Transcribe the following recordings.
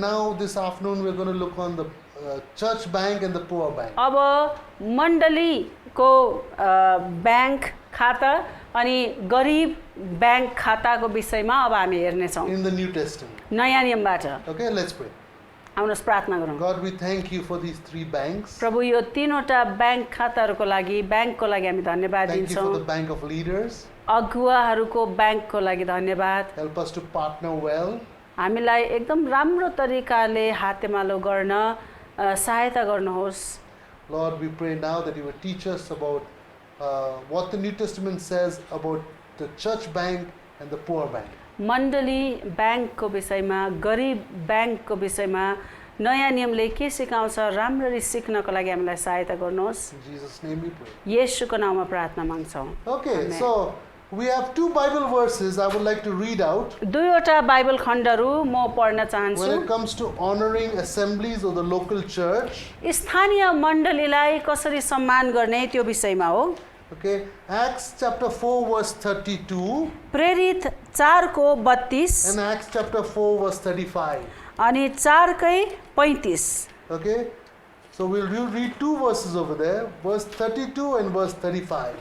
now this afternoon we're going to look on the church bank and the poor bank. अब मण्डलीको bank खाता अनि गरिब bank खाताको विषयमा अब हामी हेर्ने छौं In the New Testament. नयाँ नियमबाट। Okay, let's pray. आउनुहोस् प्रार्थना गरौँ। God, we thank you for these 3 banks. प्रभु यो तीनवटा ब्याङ्क खाताहरूको लागि ब्याङ्कको लागि हामी धन्यवाद Thank you for दिन्छौँ। the bank of leaders. अगुवाहरूको ब्याङ्कको लागि धन्यवाद। Help us to partner well. हामीलाई एकदम राम्रो तरिकाले हातेमालो गर्न सहायता गर्नुहोस्। Lord, we pray now that you will teach us about what the New Testament says about the church bank and the poor bank. मण्डली ब्याङ्कको विषयमा गरिब ब्याङ्कको विषयमा नयाँ नियमले के सिकाउँछ राम्ररी सिक्नको लागि हामीलाई सहायता गर्नुहोस्। In Jesus' name we pray. येशूको नाममा प्रार्थना माग्छौँ। Okay, Amen. so we have 2 Bible verses I would like to read out. दुईवटा बाइबल खण्डहरू म पढ्न When चाहन्छु। it comes to honoring assemblies of the local church. स्थानीय मण्डलीलाई कसरी सम्मान गर्ने त्यो विषयमा हो। Okay, Acts chapter 4 verse 32 प्रेरित 4 को 32 and Acts chapter 4 verse 35. अनि 4 कै 35। Okay, so we'll read 2 verses over there, verse 32 and verse 35.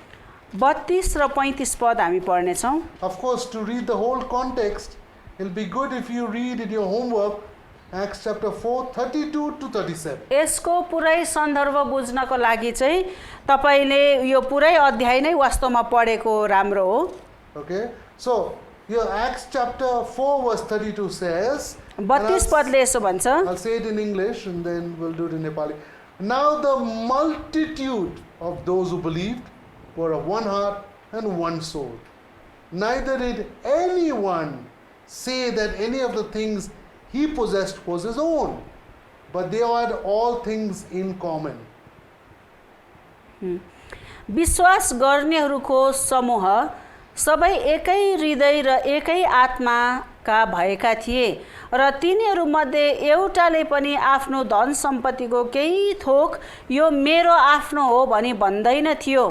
32 र 35 पद हामी पढ्ने छौं। Of course, to read the whole context, it'll be good if you read in your homework Acts chapter 4, 32 to 37. यसको पुरै सन्दर्भ बुझ्नको लागि चाहिँ तपाईले यो पुरै अध्याय नै वास्तवमा पढेको राम्रो हो। Okay, so here Acts chapter 4 verse 32 says, 32 पदले यसो भन्छ। I'll say it in English and then we'll do it in Nepali. Now the multitude of those who believed were of one heart and one soul. Neither did anyone say that any of the things he possessed was his own, but they had all things in common. विश्वास गर्नेहरूको समूह सबै एकै हृदय र एकै आत्माका भएका थिए र तिनीहरूमध्ये एउटाले पनि आफ्नो धन सम्पत्तिको केही थोक यो मेरो आफ्नो हो भनी भन्दैन थियो,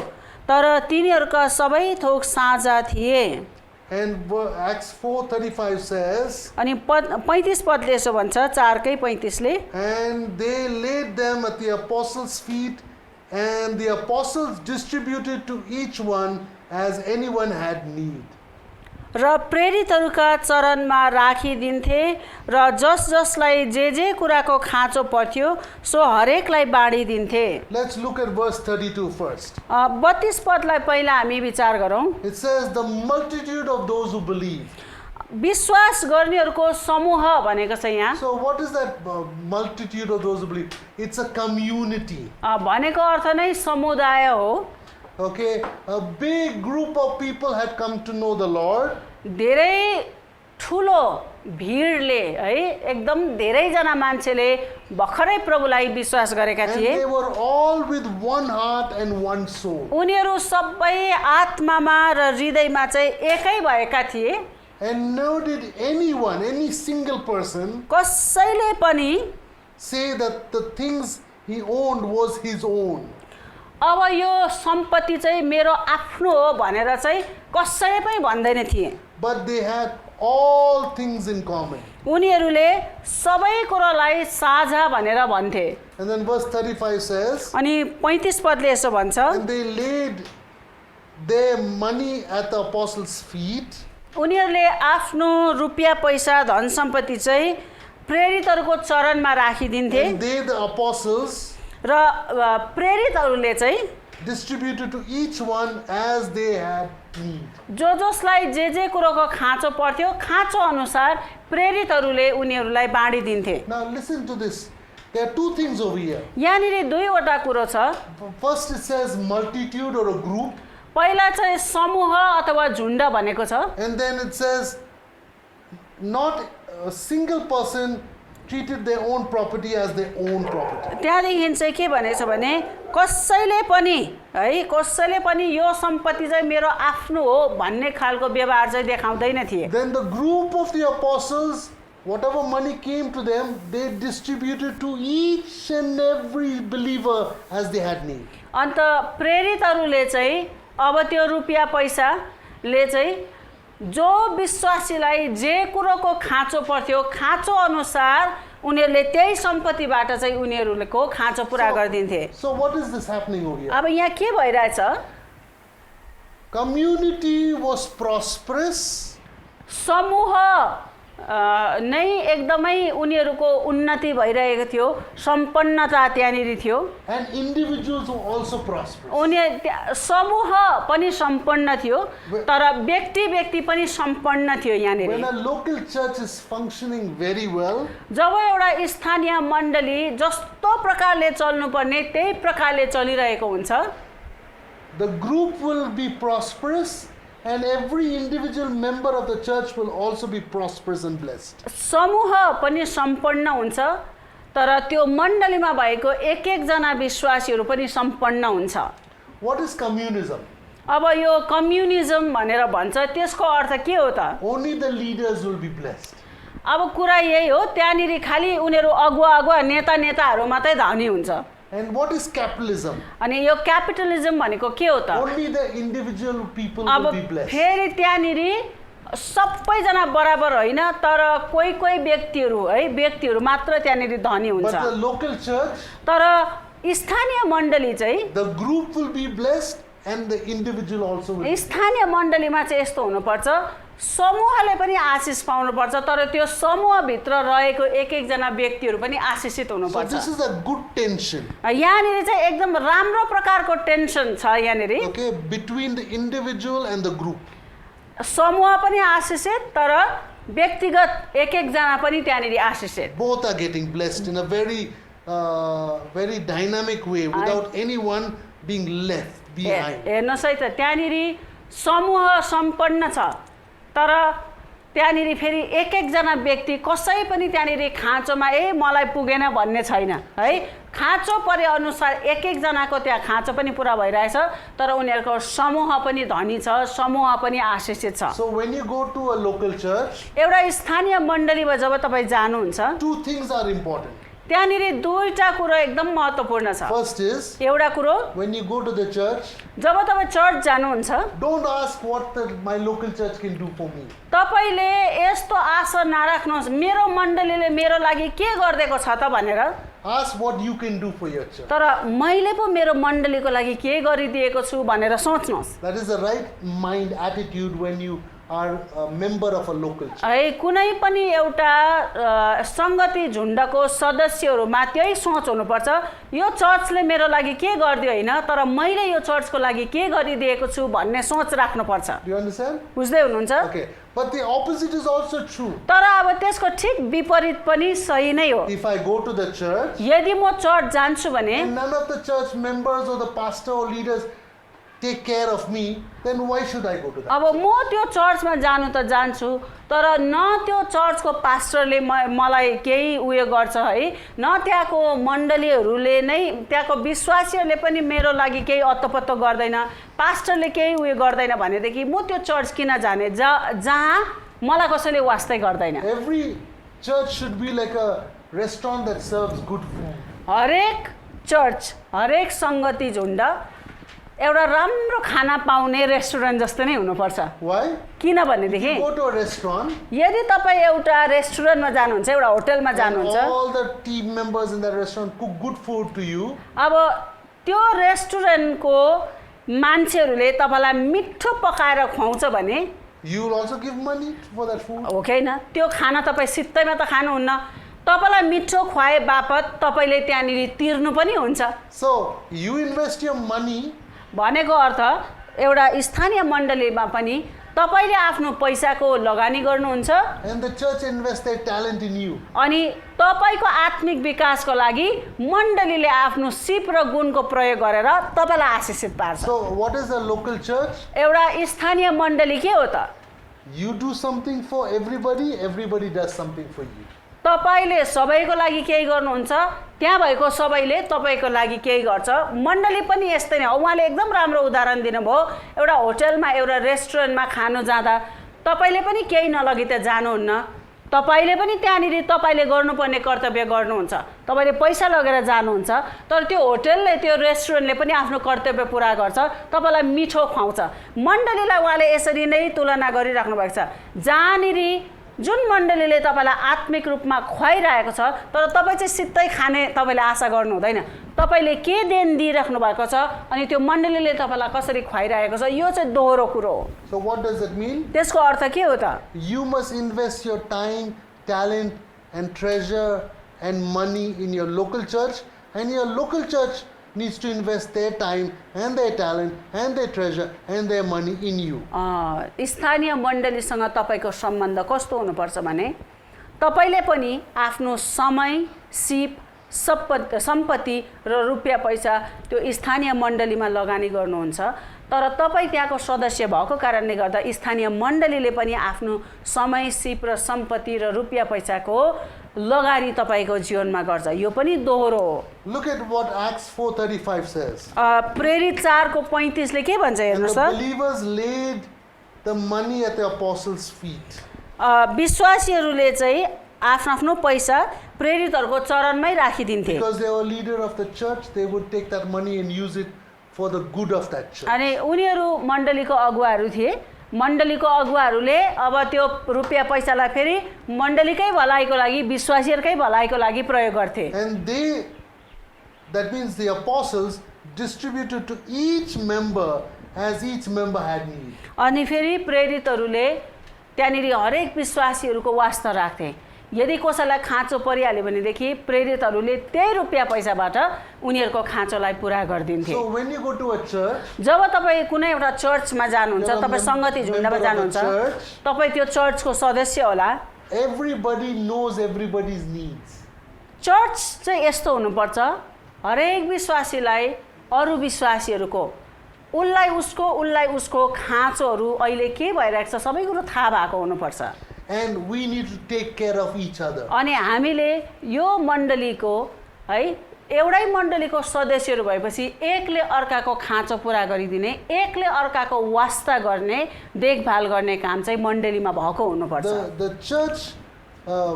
तर तिनीहरूका सबै थोक साझा थिए। And Acts 4:35 says, अनि 35 पदले यसो भन्छ, 4 कै 35 ले, and they laid them at the apostles' feet, and the apostles distributed to each one as anyone had need. र प्रेरितहरूका चरणमा राखिदिन्थे र जसलाई जे कुराको खाँचो पर्थ्यो सो हरेकलाई बाँडिदिन्थे। Let's look at verse 32 first. 32 पदलाई पहिला हामी विचार गरौँ। It says the multitude of those who believe. विश्वास गर्नेहरूको समूह भनेको छ यहाँ। So what is that multitude of those who believe? It's a community. भनेको अर्थ नै समुदाय हो। Okay, a big group of people had come to know the Lord. धेरै ठुलो भिडले है एकदम धेरैजना मान्छेले भर्खरै प्रभुलाई विश्वास गरेका And थिए। they were all with one heart and one soul. उनीहरू सबै आत्मामा र हृदयमा चाहिँ एकै भएका थिए। And nor did anyone, any single person, कसैले पनि say that the things he owned was his own. अब यो सम्पत्ति चाहिँ मेरो आफ्नो हो भनेर चाहिँ कसैले पनि भन्दैन थिए। But they had all things in common. उनीहरूले सबै कुरालाई साझा भनेर भन्थे। And then verse 35 says, अनि 35 पदले यसो भन्छ, and they laid their money at the apostles' feet. उनीहरूले आफ्नो रुपियाँ पैसा धन सम्पत्ति चाहिँ प्रेरितहरूको चरणमा राखिदिन्थे And they, the apostles, र प्रेरितहरूले चाहिँ distributed to each one as they had need. जसलाई जे कुरोको खाँचो पर्थ्यो खाँचो अनुसार प्रेरितहरूले उनीहरूलाई बाँडिदिन्थे। Now listen to this. There are 2 things over here. यहाँनिर दुईवटा कुरो छ। First it says multitude or a group. पहिला चाहिँ समूह अथवा झुण्ड भनेको छ। And then it says not a single person treated their own property as their own property. त्यहाँदेखि चाहिँ के भनेछ भने कसैले पनि यो सम्पत्ति चाहिँ मेरो आफ्नो हो भन्ने खालको व्यवहार चाहिँ देखाउँदैन थिए। Then the group of the apostles, whatever money came to them, they distributed to each and every believer as they had need. अन्त प्रेरितहरूले चाहिँ अब त्यो रुपियाँ पैसाले चाहिँ जो विश्वासीलाई जे कुरोको खाँचो पर्थ्यो खाँचो अनुसार उनीहरूले त्यही सम्पत्तिबाट चाहिँ उनीहरूको खाँचो पुरा गरिदिन्थे। So what is this happening over here? अब यहाँ के भइरहेछ? Community was prosperous. समूह नै एकदमै उनीहरूको उन्नति भइरहेको थियो, सम्पन्नता त्यहाँनिर थियो। And individuals were also prosperous. समूह पनि सम्पन्न थियो, तर व्यक्ति पनि सम्पन्न थियो यहाँनिर। When a local church is functioning very well, जब एउटा स्थानीय मण्डली जस्तो प्रकारले चल्नुपर्ने त्यही प्रकारले चलिरहेको हुन्छ, the group will be prosperous and every individual member of the church will also be prosperous and blessed. समूह पनि सम्पन्न हुन्छ, तर त्यो मण्डलीमा भएको एक जना विश्वासीहरू पनि सम्पन्न हुन्छ। What is communism? अब यो कम्युनिजम भनेर भन्छ, त्यसको अर्थ के हो त? Only the leaders will be blessed. अब कुरा यही हो, त्यहाँनिर खालि उनीहरू अगुवा नेताहरू मात्रै धनी हुन्छ। And what is capitalism? अनि यो क्यापिटलिजम भनेको के हो त? Only the individual people अब will be blessed. फेरि त्यहाँनिर सबैजना बराबर होइन, तर कोही व्यक्तिहरू मात्र त्यहाँनिर धनी हुन्छ। But the local church, तर स्थानीय मण्डली चाहिँ, the group will be blessed and the individual also will be blessed. स्थानीय मण्डलीमा चाहिँ यस्तो हुनुपर्छ, समूहले पनि आशिष पाउनुपर्छ, तर त्यो समूहभित्र रहेको एक जना व्यक्तिहरू पनि आशिषित So हुनुपर्छ। this is a good tension. यहाँनिर चाहिँ एकदम राम्रो प्रकारको टेन्सन छ यहाँनिर। Okay, between the individual and the group. समूह पनि आशिषित, तर व्यक्तिगत एक जना पनि त्यहाँनिर आशिषित। Both are getting blessed in a very dynamic way without anyone being left behind. हेर्नुहोस् है त, त्यहाँनिर समूह सम्पन्न छ, तर त्यहाँनिर फेरि एक जना व्यक्ति कसै पनि त्यहाँनिर खाँचोमा मलाई पुगेन भन्ने छैन है। खाँचो परे अनुसार एक जनाको त्यहाँ खाँचो पनि पुरा भइरहेछ, तर उनीहरूको समूह पनि धनी छ, समूह पनि आशिषित छ। So when you go to a local church, एउटा स्थानीय मण्डलीमा जब तपाईँ जानुहुन्छ, two things are important. त्यहाँनिर दुईटा कुरो एकदम महत्त्वपूर्ण छ। First is, एउटा कुरो, when you go to the church, जब तपाईँ चर्च जानुहुन्छ, don't ask what my local church can do for me. तपाईले यस्तो आशा नराख्नुहोस् मेरो मण्डलीले मेरो लागि के गरिदिएको छ त भनेर। Ask what you can do for your church. तर मैले पो मेरो मण्डलीको लागि के गरिदिएको छु भनेर सोच्नुहोस्। That is the right mind attitude when you are a member of a local church. है कुनै पनि एउटा संगति झुण्डको सदस्यहरूमा त्यही सोच हुनुपर्छ, यो चर्चले मेरो लागि के गरिदियो होइन, तर मैले यो चर्चको लागि के गरिदिएको छु भन्ने सोच राख्नुपर्छ। Do you understand? बुझ्दै हुनुहुन्छ? Okay. But the opposite is also true. तर अब त्यसको ठीक विपरीत पनि सही नै हो। If I go to the church यदि म चर्च जान्छु भने and none of the church members or the pastor or leaders take care of me, then why should I go to that? अब म त्यो चर्चमा जानु त जान्छु, तर न त्यो चर्चको पास्टरले मलाई केही उयो गर्छ है, न त्यहाँको मण्डलीहरूले नै, त्यहाँको विश्वासीहरूले पनि मेरो लागि केही अत्तोपत्तो गर्दैन, पास्टरले केही उयो गर्दैन भनेदेखि म त्यो चर्च किन जाने जहाँ मलाई कसैले वास्तै गर्दैन। Every church should be like a restaurant that serves good food. हरेक चर्च, हरेक सङ्गति झुण्ड एउटा राम्रो खाना पाउने रेस्टुरेन्ट जस्तो नै हुनुपर्छ। Why? किनभनेदेखि Go to a restaurant, यदि तपाईँ एउटा रेस्टुरेन्टमा जानुहुन्छ, एउटा होटलमा जानुहुन्छ, all the team members in that restaurant cook good food to you. अब त्यो रेस्टुरेन्टको मान्छेहरूले तपाईँलाई मिठो पकाएर खुवाउँछ भने You will also give money for that food. हो कि होइन? त्यो खाना तपाईँ सित्तैमा त खानुहुन्न, तपाईँलाई मिठो खुवाए बापत तपाईँले त्यहाँनिर तिर्नु पनि हुन्छ। So you invest your money. भनेको अर्थ एउटा स्थानीय मण्डलीमा पनि तपाईले आफ्नो पैसाको लगानी गर्नुहुन्छ, And the church invests their talent in you. अनि तपाईको आत्मिक विकासको लागि मण्डलीले आफ्नो सिप र गुणको प्रयोग गरेर तपाईलाई आशिषित पार्छ। So what is a local church? एउटा स्थानीय मण्डली के हो त? You do something for everybody, everybody does something for you. तपाईले सबैको लागि केही गर्नुहुन्छ, त्यहाँ भएको सबैले तपाईको लागि केही गर्छ। मण्डली पनि यस्तै नै हो। उहाँले एकदम राम्रो उदाहरण दिनुभयो। एउटा होटलमा, एउटा रेस्टुरेन्टमा खानु जाँदा तपाईले पनि केही नलगी त जानुहुन्न, तपाईले पनि त्यहाँनिर तपाईले गर्नुपर्ने कर्तव्य गर्नुहुन्छ, तपाईले पैसा लगेर जानुहुन्छ, तर त्यो होटलले, त्यो रेस्टुरेन्टले पनि आफ्नो कर्तव्य पुरा गर्छ, तपाईलाई मिठो खुवाउँछ। मण्डलीलाई उहाँले यसरी नै तुलना गरिराख्नु भएको छ। जहाँनिर जुन मण्डलीले तपाईँलाई आत्मिक रूपमा खुवाइरहेको छ तर तपाईँ चाहिँ सित्तै खाने तपाईँले आशा गर्नु हुँदैन। तपाईँले के देन दिइराख्नु भएको छ अनि त्यो मण्डलीले तपाईँलाई कसरी खुवाइरहेको छ, यो चाहिँ दोहोरो कुरो हो। So what does it mean? त्यसको अर्थ के हो त? You must invest your time, talent and treasure and money in your local church, and your local church needs to invest their time and their talent and their treasure and their money in you. स्थानीय मण्डलीसँग तपाईँको सम्बन्ध कस्तो हुनुपर्छ भने तपाईँले पनि आफ्नो समय, सिप, सम्पत्ति र रुपियाँ पैसा त्यो स्थानीय मण्डलीमा लगानी गर्नुहुन्छ। तर तपाईँ त्यहाँको सदस्य भएको कारणले गर्दा स्थानीय मण्डलीले पनि आफ्नो समय, सिप र सम्पत्ति र रुपियाँ पैसाको लगानी तपाईँको जीवनमा गर्छ। यो पनि दोहोरो हो। Look at what Acts 4:35 says. प्रेरित 4:35 ले के भन्छ हेर्नुहोस् The त? believers laid the money at the apostles' feet. विश्वासीहरूले चाहिँ आफ्नो पैसा प्रेरितहरूको चरणमै राखिदिन्थे। Because they were leader of the church, they would take that money and use it for the good of that church. अनि उनीहरू मण्डलीको अगुवाहरू थिए। मण्डलीको अगुवाहरूले अब त्यो रुपियाँ पैसालाई फेरि मण्डलीकै भलाइको लागि, विश्वासीहरूकै भलाइको लागि प्रयोग गर्थे। And that means the apostles distributed to each member as each member had need. अनि फेरि प्रेरितहरूले त्यहाँनिर हरेक विश्वासीहरूको वास्ता राख्थे। यदि कसैलाई खाँचो परिहाल्यो भनेदेखि प्रेरितहरूले त्यही रुपियाँ पैसाबाट उनीहरूको खाँचोलाई पुरा गरिदिन्थे। So when you go to a church, जब तपाईँ कुनै एउटा चर्चमा जानुहुन्छ, तपाईँ सङ्गति झुन्डमा जानुहुन्छ, तपाईँ त्यो चर्चको सदस्य होला। everybody knows everybody's needs. Church चाहिँ यस्तो हुनुपर्छ, हरेक विश्वासीलाई अरू विश्वासीहरूको उसलाई उसको खाँचोहरू अहिले के भइरहेको छ सबै कुरो थाहा भएको हुनुपर्छ। And we need to take care of each other. अनि हामीले यो मण्डलीको है एउटै मण्डलीको सदस्यहरू भएपछि एकले अर्काको खाँचो पुरा गरिदिने, एकले अर्काको वास्ता गर्ने, देखभाल गर्ने काम चाहिँ मण्डलीमा भएको हुनुपर्छ। The church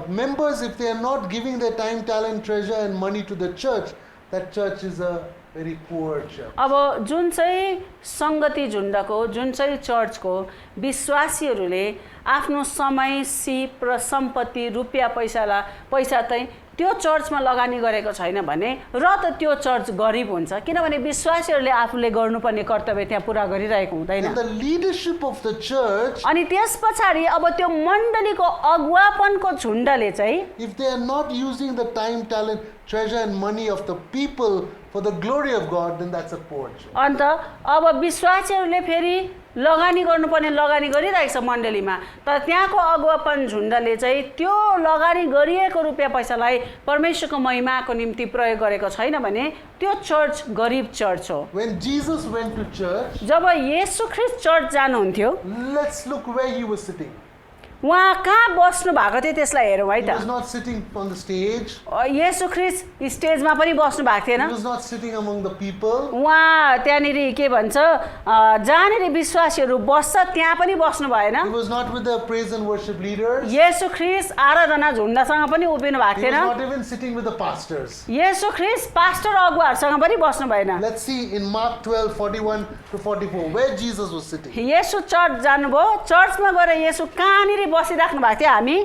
members, if they are not giving their time, talent, treasure and money to the church, that church is a very poor church. अब जुन चाहिँ सङ्गति झुन्डको, जुन चाहिँ चर्चको विश्वासीहरूले आफ्नो समय, सिप र सम्पत्ति, रुपियाँ पैसा चाहिँ त्यो चर्चमा लगानी गरेको छैन भने र त त्यो चर्च गरिब हुन्छ, किनभने विश्वासीहरूले आफूले गर्नुपर्ने कर्तव्य त्यहाँ पुरा गरिरहेको हुँदैन। And the leadership of the church, अनि त्यस पछाडि अब त्यो मण्डलीको अगुवापनको झुन्डले चाहिँ if they are not using the time, talent, treasure and money of the people for the glory of God, then that's a poor church. अन्त अब विश्वासीहरूले फेरि लगानी गर्नुपर्ने लगानी गरिरहेको छ मण्डलीमा, तर त्यहाँको अगुवापन झुन्डले चाहिँ त्यो लगानी गरिएको रुपियाँ पैसालाई परमेश्वरको महिमाको निम्ति प्रयोग गरेको छैन भने त्यो चर्च गरिब चर्च हो। When Jesus went to church, जब येशू ख्रीष्ट चर्च जानुहुन्थ्यो, let's look where he was sitting. उहाँ कहाँ बस्नु भएको थियो त्यसलाई हेरौँ है He त। was not sitting on the stage. येशू ख्रीष्ट स्टेजमा पनि बस्नु भएको थिएन। He was not sitting among the people. उहाँ त्यहाँनिर के भन्छ जहाँनिर विश्वासीहरू बस्छ त्यहाँ पनि बस्नु भएन। He was not with the praise and worship leaders. येशू ख्रीष्ट आराधना झुन्डसँग पनि उभिनु भएको He was थिएन। not even sitting with the pastors. येशू ख्रीष्ट पास्टर अगुवाहरूसँग पनि बस्नु भएन। Let's see in Mark 12:41 to 44 where Jesus was sitting. Yeshu church जानुभयो, चर्चमा गएर येशू कहाँनिर बसिराख्नु भएको थियो हामी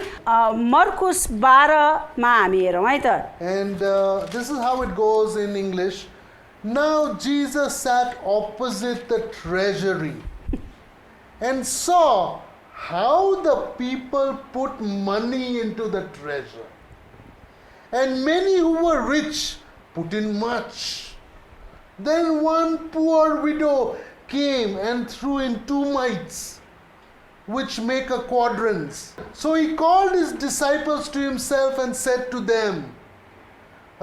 मर्कुस 12मा हामी हेरौँ है त। And this is how it goes in English. Now Jesus sat opposite the treasury and saw how the people put money into the treasure. And many who were rich put in much. Then one poor widow came and threw in 2 mites, which make a quadrans. So he called his disciples to himself and said to them,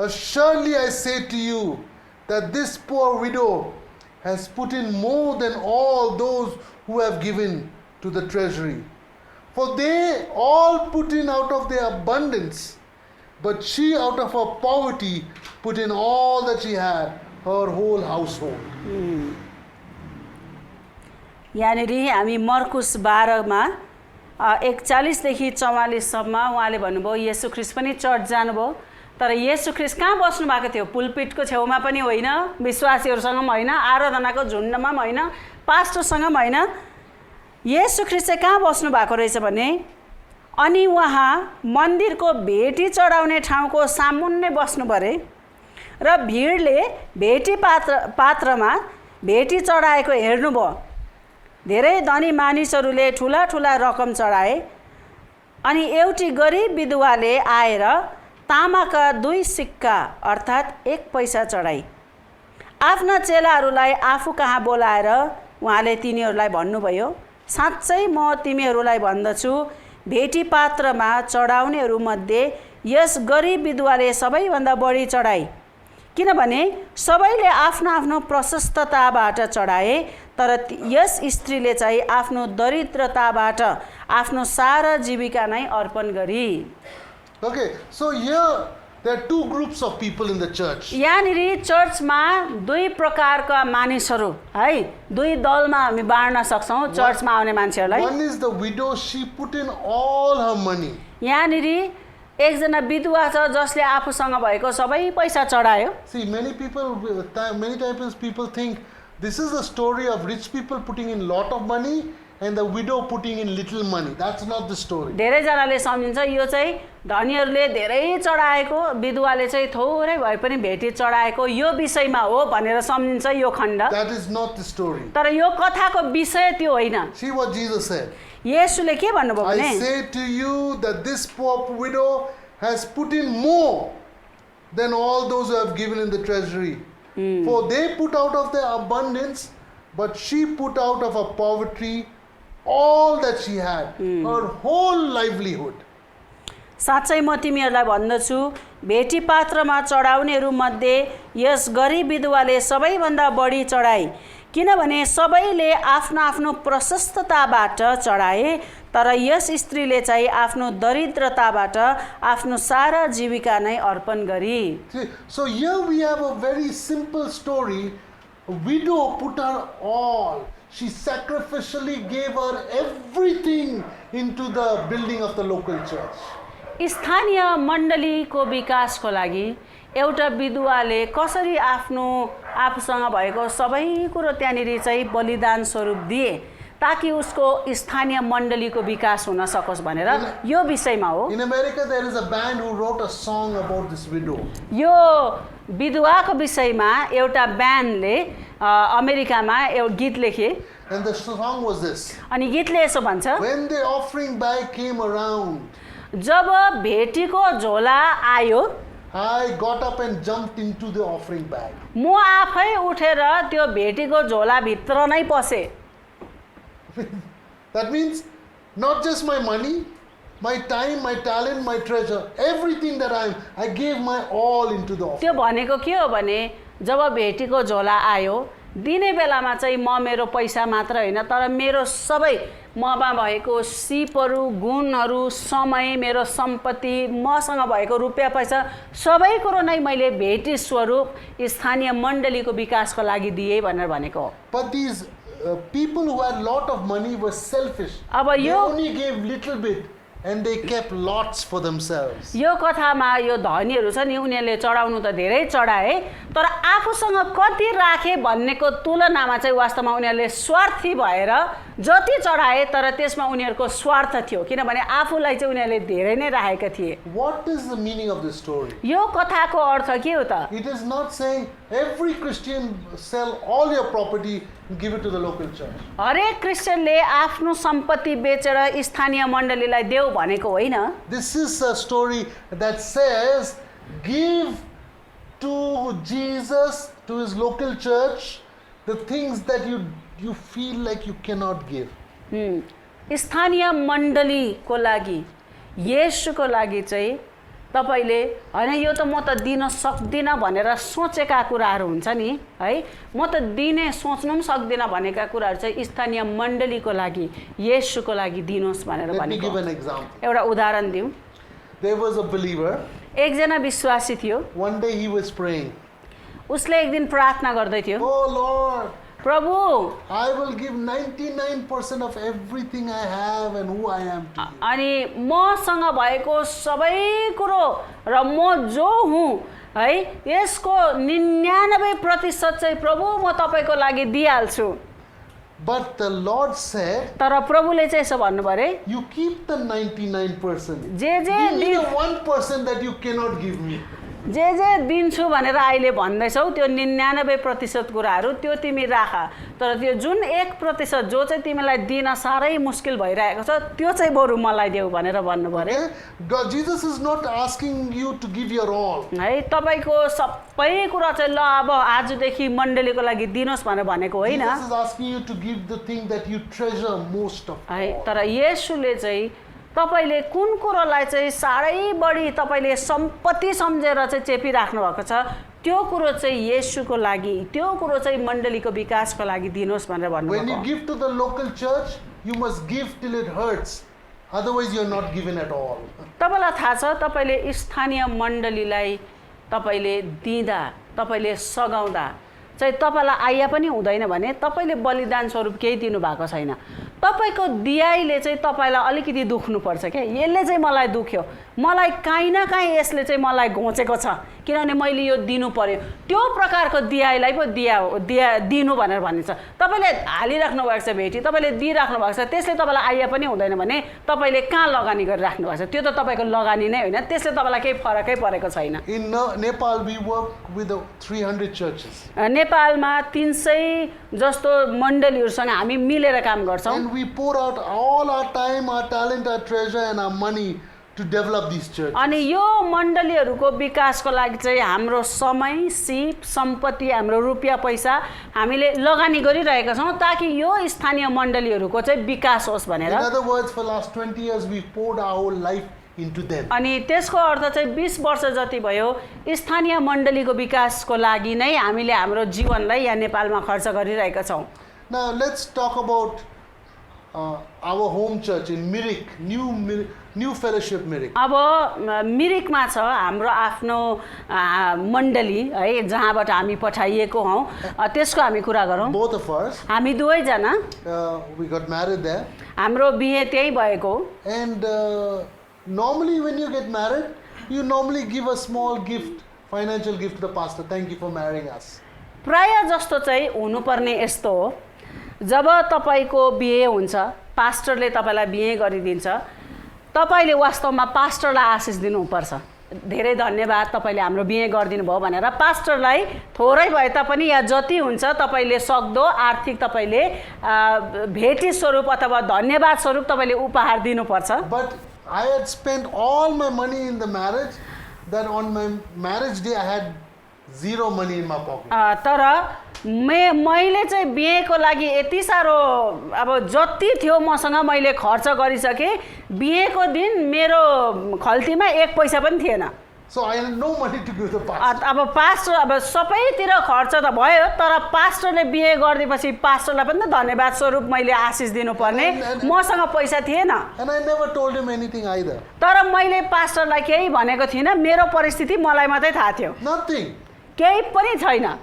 surely I say to you that this poor widow has put in more than all those who have given to the treasury. For they all put in out of their abundance, but she out of her poverty put in all that she had, her whole household. यहाँनिर हामी मर्कुस 12मा 41 देखि 44 सम्म उहाँले भन्नुभयो येशू ख्रीष्ट पनि church जानुभयो, तर येशू ख्रीष्ट कहाँ बस्नु भएको थियो? पुलपिटको छेउमा पनि होइन, विश्वासीहरूसँग पनि होइन, आराधनाको झुन्डमा पनि होइन, पास्टरसँग पनि होइन। येशू ख्रीष्ट चाहिँ कहाँ बस्नु भएको रहेछ भने अनि उहाँ मन्दिरको भेटी चढाउने ठाउँको सामुन्ने बस्नु परे र भिडले भेटी पात्रमा भेटी चढाएको हेर्नुभयो। धेरै धनी मानिसहरूले ठुला ठुला रकम चढाए। अनि एउटी गरिब विधवाले आएर तामाका 2 सिक्का अर्थात् 1 पैसा चढाई। आफ्ना चेलाहरूलाई आफू कहाँ बोलाएर उहाँले तिनीहरूलाई भन्नुभयो, साँच्चै म तिमीहरूलाई भन्दछु, भेटी पात्रमा चढाउनेहरूमध्ये यस गरिब विधवाले सबैभन्दा बढी चढाई। किनभने सबैले आफ्नो आफ्नो प्रशस्तताबाट चढाए, तर यस स्त्रीले चाहिँ आफ्नो दरिद्रताबाट आफ्नो सारा जीविका नै अर्पण गरी। Okay, so here there are 2 groups of people in the church. यहाँनिर चर्चमा 2 प्रकारका मानिसहरू है, 2 दलमा हामी बाँड्न सक्छौँ चर्चमा आउने मान्छेहरूलाई। One is the widow, she put in all her money. यहाँनिर एकजना विधवा छ जसले आफूसँग भएको सबै पैसा चढायो। See, many times people think this is the story of rich people putting in lot of money and the widow putting in little money. That's not the story. धेरैजनाले सम्झिन्छ यो चाहिँ धनीहरूले धेरै चढाएको, विधवाले चाहिँ थोरै भए पनि भेटी चढाएको यो विषयमा हो भनेर सम्झिन्छ यो खण्ड। That is not the story. तर यो कथाको विषय त्यो होइन। See what Jesus said. येशूले के भन्नुभयो भने, I say to you that this poor widow has put in more than all those who have given in the treasury. For they put out of their abundance, but she put out of her poverty all that she had, her whole livelihood. साँच्चै म तिमीहरूलाई भन्दछु, भेटी पात्रमा चढाउनेहरू मध्ये यस गरिब विधवाले सबैभन्दा बढी चढाई। किनभने सबैले आफ्नो आफ्नो प्रशस्तताबाट चढाए, तर यस स्त्रीले चाहिँ आफ्नो दरिद्रताबाट आफ्नो सारा जीविका नै अर्पण गरी। So here we have a very simple story. A widow put her all. She sacrificially gave her everything into the building of the local church. स्थानीय मण्डलीको विकासको लागि एउटा विधवाले कसरी आफूसँग भएको सबै कुरो त्यहाँनिर चाहिँ बलिदान स्वरूप दिए ताकि उसको स्थानीय मण्डलीको विकास हुन सकोस् भनेर यो विषयमा हो। In America there is a band who wrote a song about this widow. यो विधवाको विषयमा एउटा ब्यान्डले अमेरिकामा एउटा गीत लेखे। And the song was this. अनि गीतले यसो भन्छ, When the offering bag came around, जब भेटीको झोला आयो, I got up and jumped into the offering bag. म आफै उठेर त्यो भेटीको झोला भित्र नै पसे। That means not just my money, my time, my talent, my treasure, everything that I gave my all into the offering. त्यो भनेको के हो भने जब भेटीको झोला आयो दिने बेलामा चाहिँ म मेरो पैसा मात्र होइन तर मेरो सबै ममा भएको सिपहरू, गुणहरू, समय, मेरो सम्पत्ति, मसँग भएको रुपियाँ पैसा सबै कुरो नै मैले भेटी स्वरूप स्थानीय मण्डलीको विकासको लागि दिए भनेर भनेको हो। But these people who had lot of money were selfish. अब They यो only gave little bit and they kept lots for themselves. यो कथामा यो धनीहरू छ नि उनीहरूले चढाउनु त धेरै चढाए तर आफूसँग कति राखे भन्नेको तुलनामा चाहिँ वास्तवमा उनीहरूले स्वार्थी भएर जति चढाए तर त्यसमा उनीहरूको स्वार्थ थियो किनभने आफूलाई चाहिँ उनीहरूले धेरै नै राखेका थिए। What is the meaning of this story? यो कथाको अर्थ के हो त? It is not saying every Christian sell all your property and give it to the local church. हरेक क्रिस्चियनले आफ्नो सम्पत्ति बेचेर स्थानीय मण्डलीलाई देऊ भनेको होइन। This is a story that says give to Jesus, to his local church, the things that you feel like you cannot give. स्थानीय मण्डलीको लागि येशूको लागि चाहिँ तपाईले हैन यो त म त दिन सक्दिन भनेर सोचेका कुराहरू हुन्छ नि है म त दिने सोच्नु पनि सक्दिन भनेका कुराहरू चाहिँ स्थानीय मण्डलीको लागि येशूको लागि दिनुस् भनेर भनेको। Let me give an example. एउटा उदाहरण दिउँ। There was a believer. एकजना विश्वासी थियो। One day he was praying. उसले एक दिन प्रार्थना गर्दै थियो। Oh Lord, प्रभु, I will give 99% of everything I have and who I am to you. अनि मसँग भएको सबै कुरो र म जो हुँ है यसको 99% चाहिँ प्रभु म तपाईको लागि दिइहाल्छु। But the Lord said, तर प्रभुले चाहिँ यसो भन्नु पर्यो, you keep the 99%. जे जे Give me the 1% that you cannot give me. जे दिन्छु भनेर अहिले भन्दैछौ त्यो 99% कुराहरू त्यो तिमी राख, तर त्यो जुन 1% जो चाहिँ तिमीलाई दिन साह्रै मुस्किल भइरहेको छ त्यो चाहिँ बरु मलाई देऊ भनेर भन्नु पर्यो। Okay? God, Jesus is not asking you to give your all. है तपाईको सबै कुरा चाहिँ ल अब आजदेखि मण्डलीको लागि दिनुहोस् भनेर भनेको होइन Jesus is asking you to give the thing that you treasure most of है, all. तर येशूले चाहिँ तपाईले कुन कुरोलाई चाहिँ साह्रै बढी तपाईले सम्पत्ति सम्झेर चाहिँ चेपिराख्नु भएको छ त्यो कुरो चाहिँ येशूको लागि, त्यो कुरो चाहिँ मण्डलीको विकासको लागि दिनुहोस् भनेर When you भन्नुभयो। give to the local church, you must give till it hurts. Otherwise, you're not given at all. तपाईलाई थाहा छ तपाईले स्थानीय मण्डलीलाई तपाईले दिँदा, तपाईले सघाउँदा चाहिँ तपाईलाई आया पनि हुँदैन भने तपाईले बलिदान स्वरूप केही दिनु भएको छैन। तपाईको दियाइले चाहिँ तपाईलाई अलिकति दुख्नु पर्छ के, यसले चाहिँ मलाई दुख्यो, मलाई काहीँ न काहीँ यसले चाहिँ मलाई घोचेको छ किनभने मैले यो दिनु पर्यो, त्यो प्रकारको दियाइलाई पो दिनु भनेर भनिन्छ। तपाईले हालिराख्नु भएको छ भेटी, तपाईले दिइराख्नु भएको छ, त्यसले तपाईलाई आया पनि हुँदैन भने तपाईले कहाँ लगानी गरिराख्नु भएको छ, त्यो त तपाईको लगानी नै होइन, त्यसले तपाईलाई केही फरकै परेको छैन। In Nepal, we work with 300 churches. नेपालमा 300 जस्तो मण्डलीहरूसँग हामी मिलेर काम गर्छौँ And we pour out all our time, our talent, our treasure, and our money to develop these churches. अनि यो मण्डलीहरूको विकासको लागि चाहिँ हाम्रो समय, सिप, सम्पत्ति, हाम्रो रुपियाँ पैसा हामीले लगानी गरिरहेका छौँ ताकि यो स्थानीय मण्डलीहरूको चाहिँ विकास होस् In भनेर। other words, for the last 20 years, we poured our whole life into them. अनि त्यसको अर्थ चाहिँ 20 वर्ष जति भयो स्थानीय मण्डलीको विकासको लागि नै हामीले हाम्रो जीवनलाई यहाँ नेपालमा खर्च गरिरहेका छौँ। Now, let's talk about our home church in Mirik, New Fellowship Mirik. अब मिरिकमा छ हाम्रो आफ्नो मण्डली है जहाँबाट हामी पठाइएको हौँ, त्यसको हामी कुरा गरौँ। Both of us, हामी दुवैजना we got married there. हाम्रो बिहे त्यही भएको। And normally when you get married, you normally give a small gift, financial gift to the pastor. Thank you for marrying us. प्राय जस्तो चाहिँ हुनुपर्ने यस्तो हो, जब तपाईको बिहे हुन्छ पास्टरले तपाईलाई बिहे गरिदिन्छ, तपाईले वास्तवमा पास्टरलाई आशिष दिनुपर्छ। धेरै धन्यवाद तपाईले हाम्रो बिहे गरिदिनु भयो भनेर पास्टरलाई थोरै भए तापनि या जति हुन्छ तपाईले सक्दो आर्थिक तपाईले भेटी स्वरूप अथवा धन्यवाद स्वरूप तपाईले उपहार दिनुपर्छ। But I had spent all my money in the marriage, that on my marriage day I had zero money in my pocket. तर मैले चाहिँ बिहेको लागि यति साह्रो अब जति थियो मसँग मैले खर्च गरिसकेँ, बिहेको दिन मेरो खल्तीमा 1 पैसा पनि थिएन। So I had no money to give the pastor. अब पास्टर अब सबैतिर खर्च त भयो, तर पास्टरले बिहे गरिदिएपछि पास्टरलाई पनि त धन्यवाद स्वरूप मैले आशिष दिनुपर्ने, मसँग पैसा थिएन। And I never told him anything either. तर मैले पास्टरलाई केही भनेको थिइनँ, मेरो परिस्थिति मलाई मात्रै थाहा थियो, Nothing. केही पनि छैन।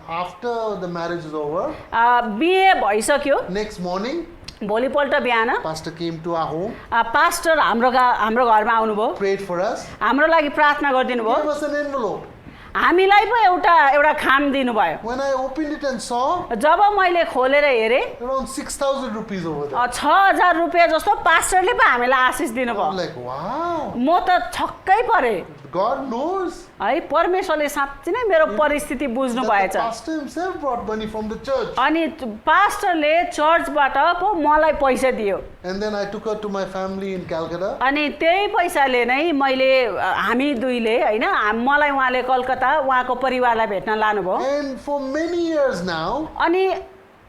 After the marriage is over, बिहे भइसक्यो, next morning, भोलिपल्ट बिहान pastor came to our home, pastor हाम्रो घरमा आउनुभयो, prayed for us, हाम्रो लागि प्रार्थना गरिदिनु भयो, gave us an envelope. हामीलाई पो एउटा खाम दिनुभयो। When I opened it and saw, जब मैले खोलेर हेरेँ around 6,000 rupees over there. 6000 रुपियाँ जस्तो पास्टरले पो हामीलाई आशिष I'm दिनुभयो। like, wow, म त छक्कै परेँ God knows है, परमेश्वरले साँच्चै नै मेरो परिस्थिति बुझ्नु that भएछ। the pastor himself brought money from the church. अनि पास्टरले चर्चबाट पो मलाई पैसा दियो, And then I took her to my family in Calcutta. अनि त्यही पैसाले नै मैले हामी दुईले होइन मलाई उहाँले कलकत्ता उहाँको परिवारलाई भेट्न लानुभयो। And for many years now, अनि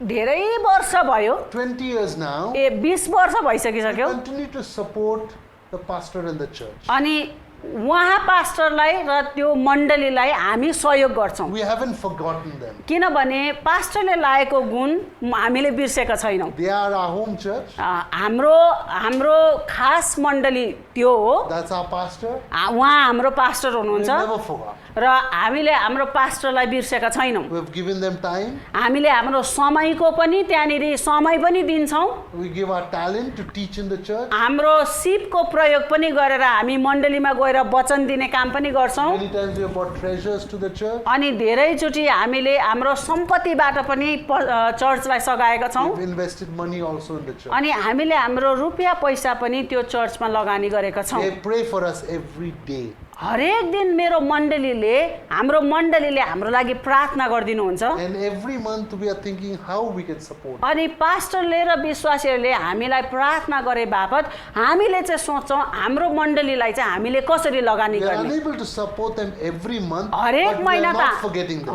धेरै वर्ष भयो, 20 years now, 20 वर्ष we भइसकिसक्यो। continue to support the pastor and the church. अनि उहाँ पास्टरलाई र त्यो मण्डलीलाई हामी सहयोग गर्छौँ, We haven't forgotten them. किनभने पास्टरले लागेको गुण हामीले बिर्सेका छैनौँ। They are our home church. हाम्रो खास मण्डली त्यो हो, That's our pastor. उहाँ हाम्रो पास्टर We हुनुहुन्छ never forgot. र हामीले हाम्रो पास्टरलाई बिर्सेका छैनौँ। We have given them time. हामीले हाम्रो समयको पनि त्यहाँनिर समय पनि दिन्छौँ, We give our talent to teach in the church. हाम्रो सिपको प्रयोग पनि गरेर हामी मण्डलीमा गएर गएर वचन दिने काम पनि गर्छौँ Many times we have brought treasures to the church. अनि धेरैचोटि हामीले हाम्रो सम्पत्तिबाट पनि चर्चलाई सघाएका छौँ We've invested money also in the church. अनि हामीले हाम्रो रुपियाँ पैसा पनि त्यो चर्चमा लगानी गरेका छौँ They pray for us every day. हरेक दिन मेरो हाम्रो मण्डलीले हाम्रो लागि प्रार्थना गरिदिनुहुन्छ And every month we are thinking how we can support. अनि पास्टरले र विश्वासीहरूले हामीलाई प्रार्थना गरे बापत हामीले चाहिँ सोच्छौँ हाम्रो मण्डलीलाई चाहिँ हामीले कसरी लगानी We are गर्ने unable to support them every month, हरेक but we महिना are not forgetting them.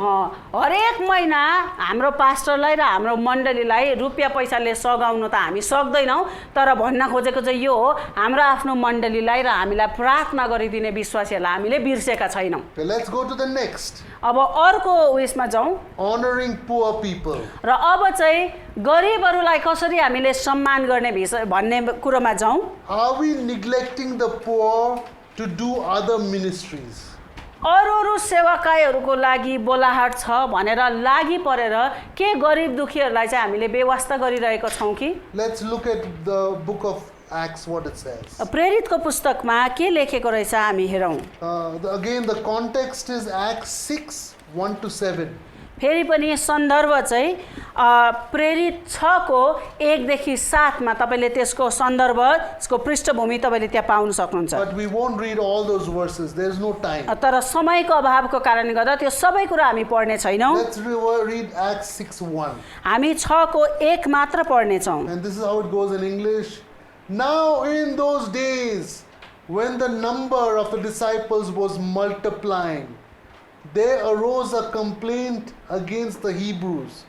हरेक महिना हाम्रो पास्टरलाई र हाम्रो मण्डलीलाई रुपियाँ पैसाले सघाउन त हामी सक्दैनौँ तर भन्न खोजेको चाहिँ यो हो हाम्रो आफ्नो मण्डलीलाई र हामीलाई प्रार्थना गरिदिने विश्वासीहरूलाई हामीले बिर्सेका छैनौँ Okay, let's go to the next. अब अर्को उयसमा जाउँ Honoring poor people. र अब चाहिँ गरिबहरूलाई कसरी हामीले सम्मान गर्ने विषय भन्ने कुरोमा जाउँ Are we neglecting the poor to do other ministries? अरू सेवाकाईहरूको लागि बोलाहाट छ भनेर लागि परेर के गरिब दुखीहरूलाई चाहिँ हामीले व्यवस्था गरिरहेका छौँ कि Let's look at the book of Acts, what it says. प्रेरितको पुस्तकमा के लेखेको रहेछ हामी हेरौँ Again, the context is Acts 6, 1 to 7. फेरि पनि सन्दर्भ चाहिँ प्रेरित 6 को 1 देखि 7 मा तपाईले त्यसको सन्दर्भ त्यसको पृष्ठभूमि तपाईले त्यहाँ पाउन सक्नुहुन्छ But we won't read all those verses. There's no time. तर समयको अभावको कारणले गर्दा त्यो सबै कुरा हामी पढ्ने छैनौँ Let's read Acts 6, 1. हामी 6 को 1 मात्र पढ्ने छौँ And this is how it goes in English. Now in those days, when the number of the disciples was multiplying, there arose a complaint against the Hebrews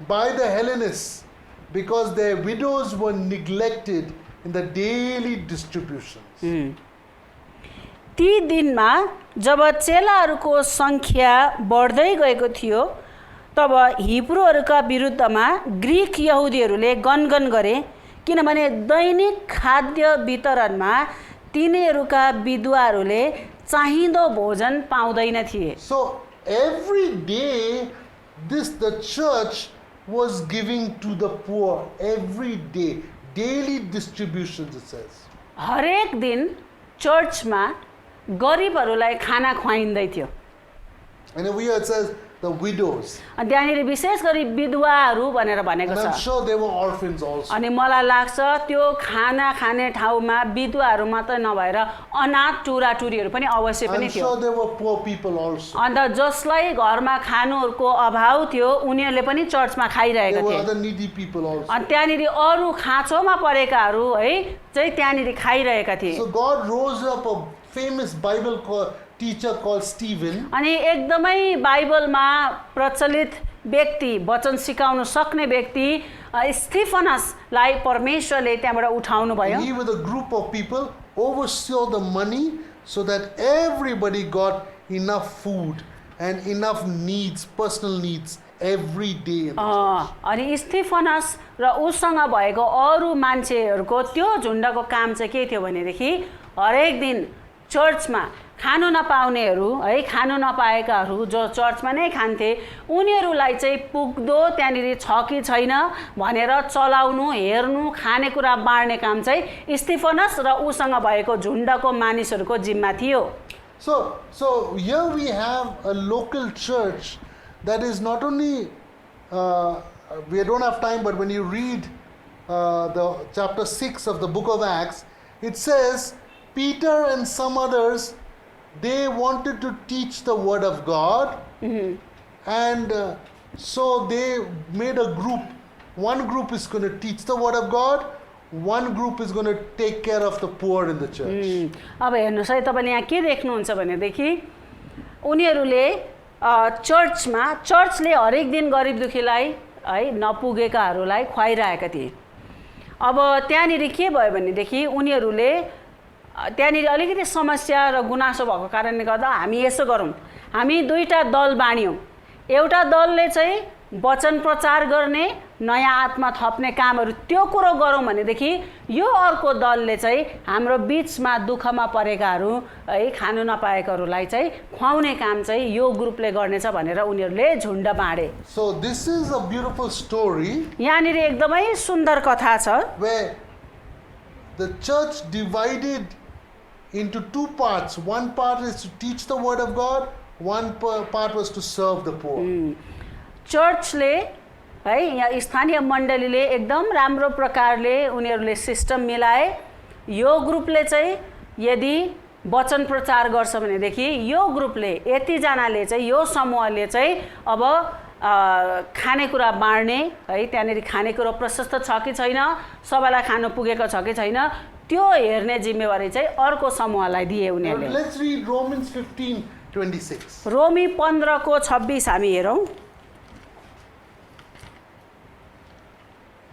by the Hellenists because their widows were neglected in the daily distributions. ती दिनमा जब चेलाहरूको संख्या बढ्दै गएको थियो तब हिब्रूहरूका विरुद्धमा Greek यहुदीहरूले गनगन गरे किनभने दैनिक खाद्य वितरणमा तिनीहरूका विधवाहरूले चाहिँदो भोजन पाउँदैन थिए So every day the church was giving to the poor every day, daily distributions it says. हरेक दिन चर्चमा गरिबहरूलाई खाना खुवाइँदै थियो And over here it says the widows. अनि त्यहाँनिर विशेष गरी विधवाहरू भनेर भनेको And I'm छ sure there were orphans also. अनि मलाई लाग्छ त्यो खाना खाने ठाउँमा विधवाहरू मात्र नभएर अनाथ टुराटुरीहरू पनि अवश्य पनि I'm थियो sure there were poor people also. अन्त जसलाई घरमा खानुहरूको अभाव थियो उनीहरूले पनि चर्चमा खाइरहेका There were थिए other needy people also. अनि त्यहाँनिर अरू खाँचोमा परेकाहरू है चाहिँ त्यहाँनिर खाइरहेका थिए So God rose up a famous Bible teacher called Stephen. अनि एकदमै बाइबलमा प्रचलित व्यक्ति वचन सिकाउन सक्ने व्यक्ति स्टिफनसलाई परमेश्वरले त्यहाँबाट उठाउनु भयो And he with a group of people oversaw the money so that everybody got enough food and enough needs, personal needs every day. अनि स्टिफनस र उसँग भएको अरू मान्छेहरूको त्यो झुन्डको काम चाहिँ के थियो भनेदेखि हरेक दिन चर्चमा खानु नपाउनेहरू है खानु नपाएकाहरू जो चर्चमा नै खान्थे उनीहरूलाई चाहिँ पुग्दो त्यहाँनिर छ कि छैन भनेर चलाउनु हेर्नु खानेकुरा बाँड्ने काम चाहिँ स्टिफनस र उसँग भएको झुन्डको मानिसहरूको जिम्मा थियो So here we have a local church that is not only we don't have time, but when you read the chapter 6 of the book of Acts, it says Peter and some others, they wanted to teach the word of God, and so they made a group. One group is going to teach the word of God, one group is going to take care of the poor in the church. अब हेर्नुस् है तपाईले यहाँ के देख्नुहुन्छ भनेदेखि उनीहरूले चर्चले हरेक दिन गरिब दुखीलाई है नपुगेकाहरूलाई खुवाइरहेका थिए अब त्यहाँनिर के भयो भनेदेखि उनीहरूले त्यहाँनिर अलिकति समस्या र गुनासो भएको कारणले गर्दा हामी यसो गरौँ हामी दुईटा दल बाँड्यौँ एउटा दलले चाहिँ वचन प्रचार गर्ने नयाँ आत्मा थप्ने कामहरू त्यो कुरो गरौँ भनेदेखि यो अर्को दलले चाहिँ हाम्रो बीचमा दुःखमा परेकाहरू है खानु नपाएकाहरूलाई चाहिँ खुवाउने काम चाहिँ यो ग्रुपले गर्नेछ भनेर उनीहरूले झुन्ड बाँडे So this is a beautiful story यहाँनिर एकदमै सुन्दर कथा छ where the church divided into two parts. One part is to teach the word of God, one part was to serve the poor. चर्चले है यहाँ स्थानीय मण्डलीले एकदम राम्रो प्रकारले उनीहरूले सिस्टम मिलाए। यो ग्रुपले चाहिँ यदि वचन प्रचार गर्छ भनेदेखि यो ग्रुपले यतिजनाले चाहिँ यो समूहले चाहिँ अब खानेकुरा बाँड्ने है, त्यहाँनिर खानेकुरा प्रशस्त छ कि छैन, सबैलाई खानु पुगेको छ कि छैन, त्यो हेर्ने जिम्मेवारी चाहिँ अर्को समूहलाई दिए उनीहरूले। Let's read Romans 15:26. रोमी 15:26 हामी हेरौँ।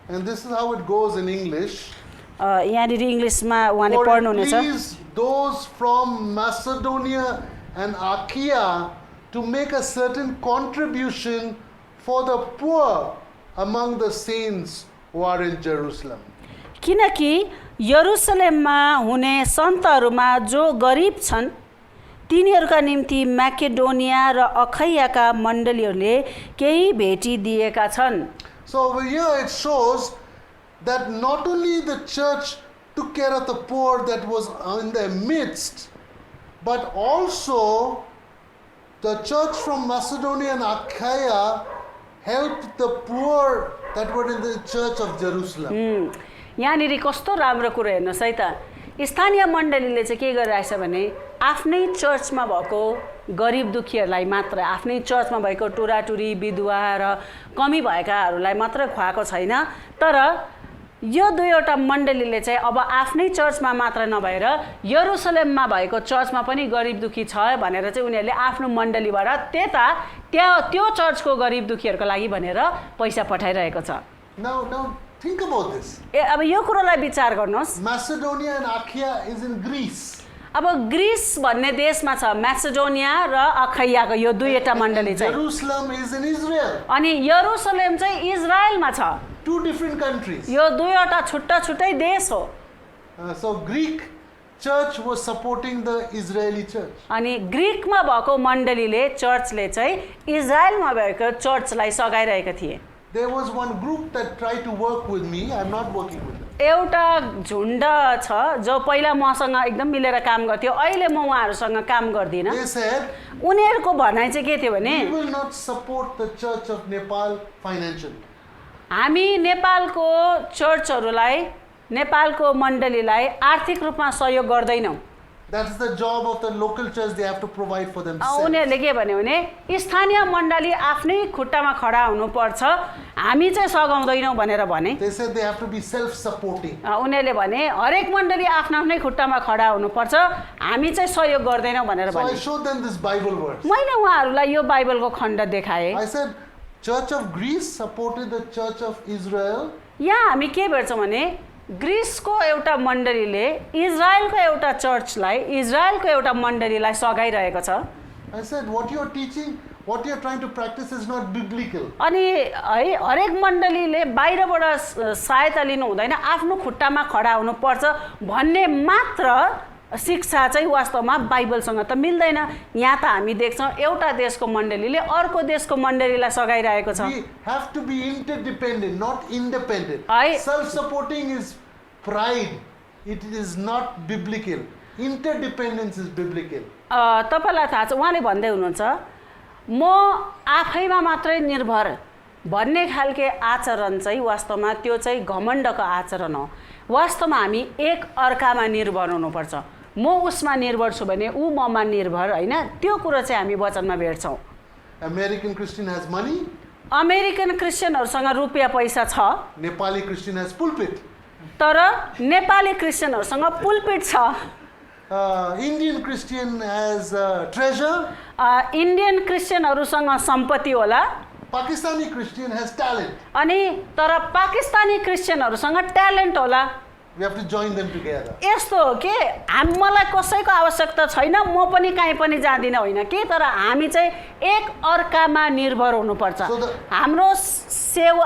And this is how it goes in English. यहाँनिर इङ्ग्लिसमा उहाँले For it पढ्नुहुनेछ। pleased those from Macedonia and Achaia to make a certain contribution for the poor among the saints who are in Jerusalem. किनकि यरुसलेममा हुने सन्तहरूमा जो गरिब छन् तिनीहरूका निम्ति म्याकेडोनिया र अखैयाका मण्डलीहरूले केही भेटी दिएका छन्। So over here it shows that not only the church took care of the poor that was in their midst, but also the church from Macedonia and Achaia helped the poor that were in the church of Jerusalem. यहाँनिर कस्तो राम्रो कुरो हेर्नुहोस् है त, स्थानीय मण्डलीले चाहिँ के गरिरहेछ भने आफ्नै चर्चमा भएको गरिब दुखीहरूलाई मात्र, आफ्नै चर्चमा भएको टुराटुरी विधवा र कमी भएकाहरूलाई मात्र खुवाएको छैन, तर यो दुईवटा मण्डलीले चाहिँ अब आफ्नै चर्चमा मात्र नभएर यरुसलेममा भएको चर्चमा पनि गरिब दुखी छ भनेर चाहिँ उनीहरूले आफ्नो मण्डलीबाट त्यो चर्चको गरिब दुखीहरूको लागि भनेर पैसा पठाइरहेको छ। Now think about this. अब यो कुरोलाई विचार गर्नुहोस्। Macedonia and Achaia is in Greece. अब ग्रीस भन्ने देशमा छ म्यासेडोनिया र अखैयाको यो दुईवटा मण्डली चाहिँ, Jerusalem is in Israel. अनि यरुसलेम चाहिँ इजरायलमा छ। Two different countries. यो दुईवटा छुट्टा छुट्टै देश हो। So Greek church was supporting the Israeli church. अनि ग्रीकमा भएको मण्डलीले चर्चले चाहिँ इजरायलमा भएको चर्चलाई सघाइरहेका थिए। There was one group that tried to work with me. I'm not working with them. एउटा झुण्ड छ जो पहिला मसँग एकदम मिलेर काम गर्थ्यो, अहिले म उहाँहरूसँग काम गर्दिनँ। They said, उनीहरूको भनाइ चाहिँ के थियो भने we will not support the church of Nepal financially. हामी नेपालको चर्चहरूलाई, नेपालको मण्डलीलाई आर्थिक रूपमा सहयोग गर्दैनौँ। That's the job of the local church. They have to provide for themselves. उनीहरूले के भन्यो भने स्थानीय मण्डली आफ्नै खुट्टामा खडा हुनुपर्छ, हामी चाहिँ सघाउँदैनौँ भनेर भने। They said they have to be self-supporting. उनीहरूले भने हरेक मण्डली आफ्नो आफ्नै खुट्टामा खडा हुनुपर्छ, हामी चाहिँ सहयोग गर्दैनौँ भनेर So I भने। showed them this Bible verse. मैले उहाँहरूलाई यो बाइबलको खण्ड देखाएँ। I said, Church of Greece supported the Church of Israel. यहाँ हामी के भेट्छौँ भने ग्रीसको एउटा मण्डलीले इजरायलको एउटा चर्चलाई, इजरायलको एउटा मण्डलीलाई सघाइरहेको छ। I said, what you are teaching, what you are trying to practice is not biblical. अनि है हरेक मण्डलीले बाहिरबाट सहायता लिनु हुँदैन, आफ्नो खुट्टामा खडा हुनुपर्छ भन्ने मात्र शिक्षा चाहिँ वास्तवमा बाइबलसँग त मिल्दैन। यहाँ त हामी देख्छौँ एउटा देशको मण्डलीले अर्को देशको मण्डलीलाई सघाइरहेको छ। We have to be interdependent, not independent. I- Self-supporting is pride. It is not biblical. Interdependence is biblical. तपाईँलाई थाहा छ, उहाँले भन्दै हुनुहुन्छ म आफैमा मात्रै निर्भर भन्ने खालके आचरण चाहिँ वास्तवमा त्यो चाहिँ घमण्डको आचरण हो। वास्तवमा हामी एक अर्कामा निर्भर हुनुपर्छ। म उसमा निर्भर छु भने ऊ ममा निर्भर होइन, त्यो कुरो चाहिँ हामी वचनमा भेट्छौँ। American Christian has money. American क्रिस्चियनहरूसँग रुपियाँ पैसा छ, Nepali Christian has pulpit. तर नेपाली क्रिस्चियनहरूसँग पुलपिट छ। Indian Christian has treasure. Indian क्रिस्चियनहरूसँग सम्पत्ति होला, Pakistani Christian has talent. अनि तर पाकिस्तानी क्रिस्चियनहरूसँग ट्यालेन्ट होला। We have to join them together. यस्तो हो कि मलाई कसैको आवश्यकता छैन, म पनि कहीँ पनि जाँदिनँ होइन कि, तर हामी चाहिँ एक अर्कामा निर्भर हुनुपर्छ। So the- हाम्रो सेवा,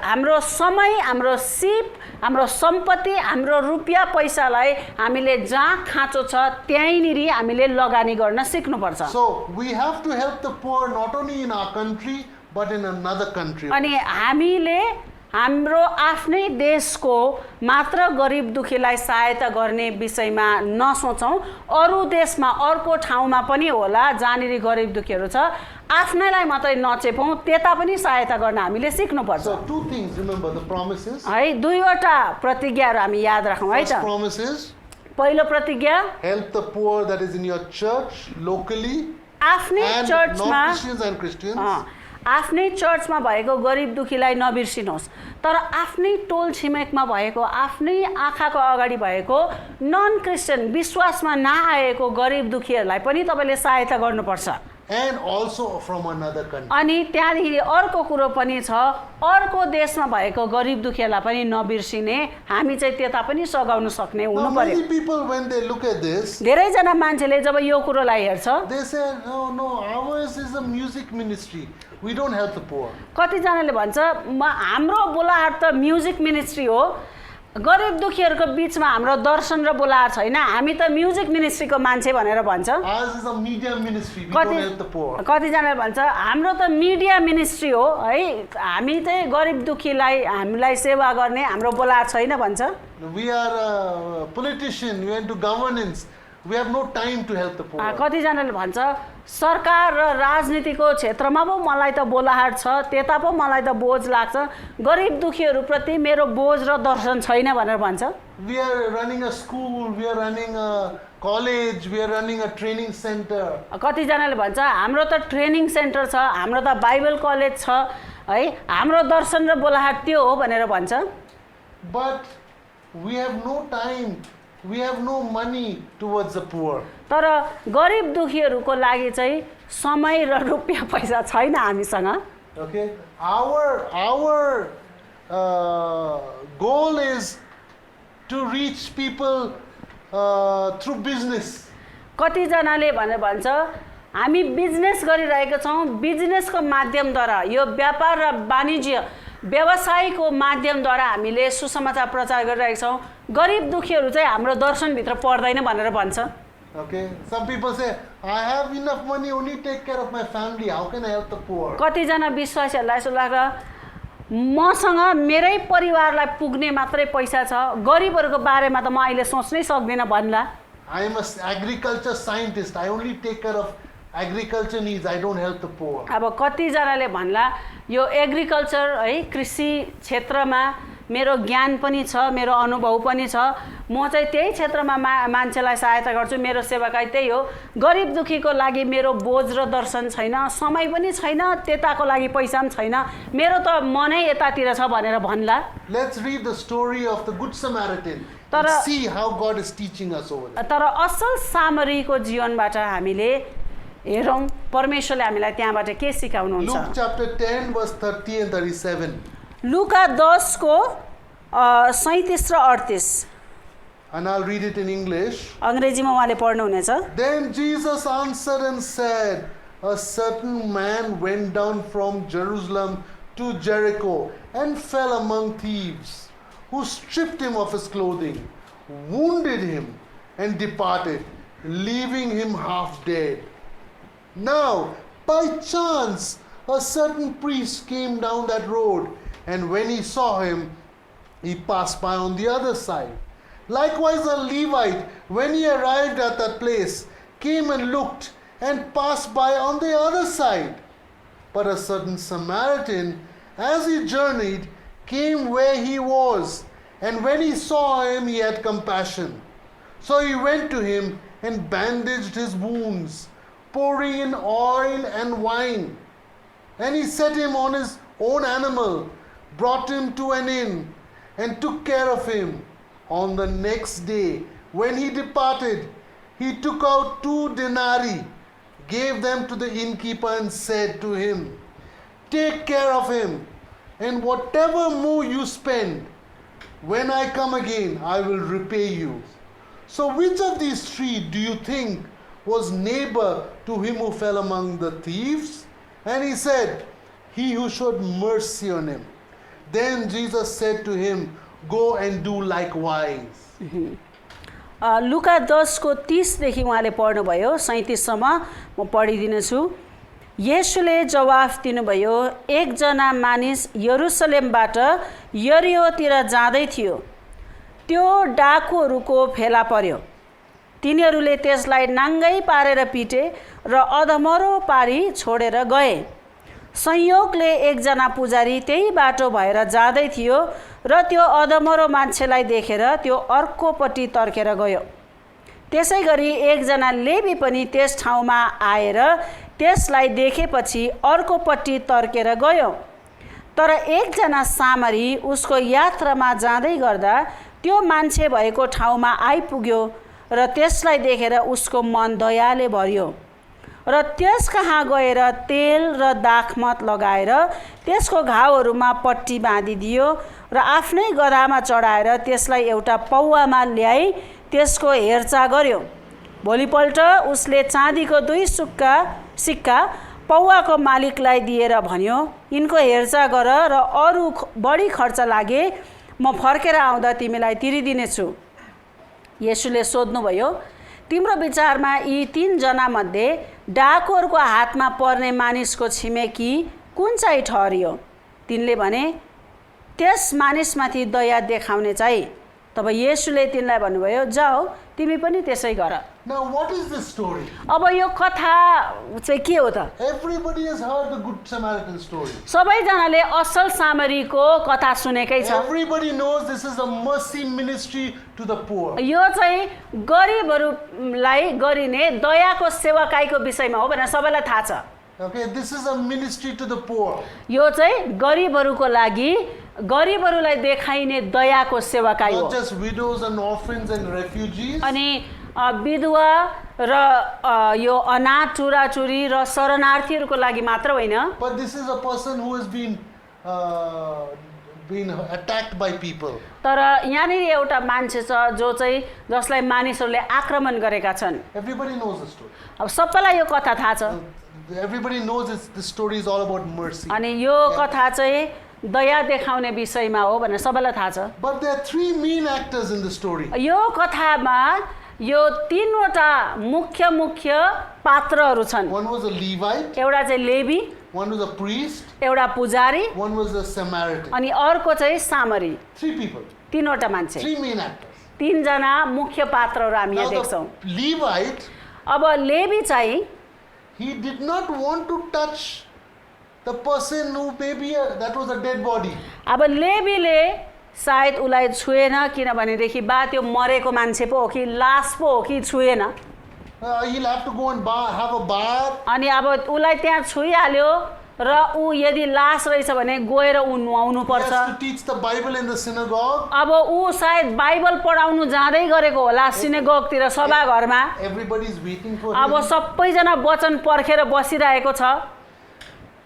हाम्रो समय, हाम्रो सिप, हाम्रो सम्पत्ति, हाम्रो रुपियाँ पैसालाई हामीले जहाँ खाँचो छ त्यहीँनिर हामीले लगानी गर्न सिक्नुपर्छ। So we have to help the poor not only in our country but in another country. अनि हामीले हाम्रो आफ्नै देशको मात्र गरिब दुखीलाई सहायता गर्ने विषयमा नसोचौँ, अरू देशमा अर्को ठाउँमा पनि होला जहाँनिर गरिब दुखीहरू छ, आफ्नैलाई मात्रै नचेपौँ, त्यता पनि सहायता गर्न हामीले सिक्नुपर्छ। So two things, remember the promises. है, दुईवटा प्रतिज्ञाहरू हामी याद राखौँ है First त। promise is पहिलो प्रतिज्ञा, help the poor that is in your church locally आफ्नै and चर्चमा non-Christians and Christians. आफ्नै चर्चमा भएको गरिब दुखीलाई नबिर्सिनुहोस्, तर आफ्नै टोल छिमेकमा भएको, आफ्नै आँखाको अगाडि भएको नन क्रिस्चियन विश्वासमा नआएको गरिब दुखीहरूलाई पनि तपाईँले सहायता गर्नुपर्छ। And also from another country. अनि त्यहाँदेखि अर्को कुरो पनि छ, अर्को देशमा भएको गरिब दुखीहरूलाई पनि नबिर्सिने, हामी चाहिँ त्यता पनि सघाउन सक्ने Now हुनु पर्यो। many people when they look at this, धेरैजना मान्छेले जब यो कुरोलाई हेर्छ, they say, no, ours is a music ministry. We don't help the poor. कतिजनाले भन्छ हाम्रो बोलाहाट त म्युजिक मिनिस्ट्री हो, गरिब दुखीहरूको बिचमा हाम्रो दर्शन र बोलाहाट छैन, हामी त म्युजिक मिनिस्ट्रीको मान्छे भनेर भन्छ। Ours is a media ministry. We don't help the poor. कतिजनाले भन्छ हाम्रो त मिडिया मिनिस्ट्री हो है, हामी चाहिँ गरिब दुखीलाई हामीलाई सेवा गर्ने हाम्रो बोलाहाट छैन भन्छ। We are a politician. We are into governance. We have no time to help the poor. कतिजनाले भन्छ सरकार र राजनीतिको क्षेत्रमा पो मलाई त बोलाहाट छ, त्यता पो मलाई त बोझ लाग्छ, गरिब दुखीहरूप्रति मेरो बोझ र दर्शन छैन भनेर भन्छ। We are running a school. We are running a college. We are running a training center. कतिजनाले भन्छ हाम्रो त ट्रेनिङ सेन्टर छ, हाम्रो त बाइबल कलेज छ है, हाम्रो दर्शन र बोलाहाट त्यो हो भनेर भन्छ। But we have no time. We have no money towards the poor. तर गरिब दुखीहरूको लागि चाहिँ समय र रुपियाँ पैसा छैन हामीसँग। Okay, our goal is to reach people through business. कतिजनाले भनेर भन्छ हामी बिजनेस गरिरहेका छौँ, बिजनेसको माध्यमद्वारा यो व्यापार र वाणिज्य व्यवसायको माध्यमद्वारा हामीले सुसमाचार प्रचार गरिरहेका छौँ, गरिब दुखीहरू चाहिँ हाम्रो दर्शनभित्र पर्दैन भनेर भन्छ। Okay, some people say, I have enough money, only take care of my family. How can I help the poor? कतिजना विश्वासीहरूलाई यस्तो लाग्छ मसँग मेरै परिवारलाई पुग्ने मात्रै पैसा छ, गरिबहरूको बारेमा त म अहिले सोच्नै सक्दिनँ भन्ला। I am an agriculture scientist. I only take care of agriculture needs. I don't help the poor. अब कतिजनाले भन्ला यो एग्रिकल्चर है कृषि क्षेत्रमा मेरो ज्ञान पनि छ, मेरो अनुभव पनि छ, म चाहिँ त्यही क्षेत्रमा मान्छेलाई सहायता गर्छु, मेरो सेवाकाई त्यही हो, गरिब दुखीको लागि मेरो बोझ र दर्शन छैन, समय पनि छैन, त्यताको लागि पैसा पनि छैन, मेरो त मनै यतातिर छ भनेर भन्ला। Let's read the story of the Good Samaritan and see how God is teaching us over there. तर असल सामरीको जीवनबाट हामीले हेरौँ परमेश्वरले हामीलाई त्यहाँबाट के सिकाउनुहुन्छ। Luke chapter 10 verse 30 and 37. लुका 10 को 37 र 38। And I'll read it in English. अङ्ग्रेजीमा उहाँले पढ्नुहुनेछ। Then Jesus answered and said, a certain man went down from Jerusalem to Jericho and fell among thieves, who stripped him of his clothing, wounded him, and departed, leaving him half dead. Now, by chance, a certain priest came down that road, and when he saw him, he passed by on the other side. Likewise, a Levite, when he arrived at that place, came and looked and passed by on the other side. But a certain Samaritan, as he journeyed, came where he was, and when he saw him, he had compassion. So he went to him and bandaged his wounds, pouring in oil and wine. And he set him on his own animal, brought him to an inn, and took care of him. On the next day, when he departed, he took out 2 denarii, gave them to the innkeeper, and said to him, take care of him, and whatever more you spend, when I come again, I will repay you. So which of these 3 do you think was neighbor to him who fell among the thieves? And he said, he who showed mercy on him. Then Jesus said to him, go and do likewise. लुका 10 को 30 देखि उहाँले पढ्नुभयो, 37 सम्म म पढिदिनेछु। येशूले जवाफ दिनुभयो, एकजना मानिस यरुसलेमबाट यरिहोतिर जाँदै थियो। त्यो डाकुहरूको फेला पर्यो। तिनीहरूले त्यसलाई नाङ्गै पारेर पिटे र अधमरो पारी छोडेर गए। संयोगले एकजना पुजारी त्यही बाटो भएर जाँदै थियो र त्यो अधमरो मान्छेलाई देखेर त्यो अर्कोपट्टि तर्केर गयो। त्यसै गरी एकजना लेवी पनि त्यस ठाउँमा आएर त्यसलाई देखेपछि अर्कोपट्टि तर्केर गयो। तर एकजना सामरी उसको यात्रामा जाँदै गर्दा त्यो मान्छे भएको ठाउँमा आइपुग्यो र त्यसलाई देखेर उसको मन दयाले भरियो र त्यस कहाँ गएर तेल र दाखमत लगाएर त्यसको घाउहरूमा पट्टी बाँधिदियो र आफ्नै गधामा चढाएर त्यसलाई एउटा पौवामा ल्याई त्यसको हेरचाह गर्यो। भोलिपल्ट उसले चाँदीको 2 सिक्का पौवाको मालिकलाई दिएर भन्यो, यिनको हेरचाह गर र अरू बढी खर्च लागे म फर्केर आउँदा तिमीलाई तिरिदिनेछु। येशूले सोध्नुभयो, तिम्रो विचारमा यी 3 जनामध्ये डाकुहरूको हातमा पर्ने मानिसको छिमेकी कुन चाहिँ ठहरियो? तिनले भने, त्यस मानिसमाथि दया देखाउने चाहिँ। तब येशूले तिनलाई भन्नुभयो, जाऊ तिमी पनि त्यसै गर। Now what is this story? अब यो कथा चाहिँ के हो त? Everybody has heard the Good Samaritan story. सबैजनाले असल सामरीको कथा सुनेकै छ। Everybody knows this is a mercy ministry to the poor. यो चाहिँ गरिबहरूलाई गरिने दयाको सेवाकाईको विषयमा हो भनेर सबैलाई थाहा छ। Okay, this is a ministry to the poor. यो चाहिँ गरिबहरूको लागि गरिबहरूलाई देखाइने दयाको सेवाकाई हो। Not just widows and orphans and refugees. अनि विधवा र यो अनाथ चुराचुरी र शरणार्थीहरूको लागि मात्र होइन, But this is a person who has been attacked by people. तर यहाँनिर एउटा मान्छे छ जो चाहिँ जसलाई मानिसहरूले आक्रमण गरेका छन्। Everybody knows the story. अब सबैलाई यो कथा थाहा छ। Everybody knows this story is all about mercy. अनि यो कथा चाहिँ दया देखाउने विषयमा हो भनेर सबैलाई थाहा छ। But there are 3 main actors in the story. यो कथामा यो 3वटा मुख्य पात्रहरू छन्। One was a Levite, एउटा चाहिँ levy, one was a priest, एउटा पुजारी one was a Samaritan. अनि अर्को चाहिँ सामरी। 3 people, 3वटा मान्छे, 3 main actors. 3 जना मुख्य पात्रहरू हामी यहाँ Now देख्छौँ। the Levite, अब लेवी चाहिँ he did not want to touch the person who maybe that was a dead body. अब लेवीले सायद उसलाई छुएन, किनभनेदेखि बा त्यो मरेको मान्छे पो हो कि लास पो हो कि छुएन। He'll have to go and have a bath. अनि अब उसलाई त्यहाँ छुइहाल्यो र ऊ यदि लास रहेछ भने गएर ऊ नुहाउनु He पर्छ। has to teach the Bible in the synagogue. अब ऊ सायद बाइबल पढाउनु जाँदै गरेको होला सिनेगोगतिर, सभाघरमा। Everybody is waiting for अब him. सबैजना वचन पर्खेर बसिरहेको छ।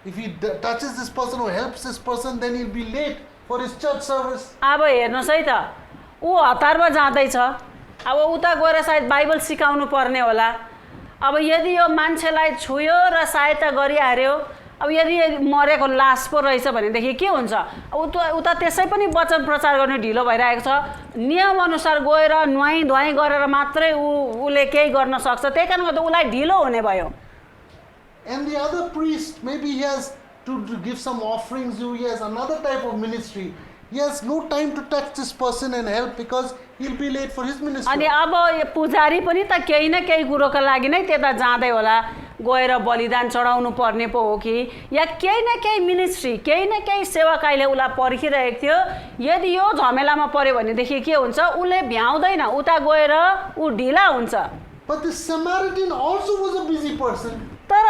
If he touches this person or helps this person, then he'll be late for his church service. अब हेर्नुहोस् है त, ऊ हतारमा जाँदैछ। अब उता गएर सायद बाइबल सिकाउनु पर्ने होला। अब यदि यो मान्छेलाई छुयो र सहायता गरिहाल्यो, अब यदि मरेको लास पो रहेछ भनेदेखि के हुन्छ? उता त्यसै पनि वचन प्रचार गर्ने ढिलो भइरहेको छ। नियम अनुसार गएर नुहाई धुवाई गरेर मात्रै उसले केही गर्न सक्छ। त्यही कारण गर्दा उसलाई ढिलो हुने भयो। And the other priest, maybe he has to give some offerings, he has another type of ministry. He has no time to touch this person and help because he'll be late for his ministry. अनि अब पुजारी पनि त केही न केही कुरोको लागि नै त्यता जाँदै होला, गएर बलिदान चढाउनु पर्ने पो हो कि या केही न केही मिनिस्ट्री, केही न केही सेवाकाईले उसलाई पर्खिरहेको थियो। यदि यो झमेलामा पर्यो भनेदेखि के हुन्छ? उसले भ्याउँदैन, उता गएर ऊ ढिला हुन्छ। But the Samaritan also was a busy person. तर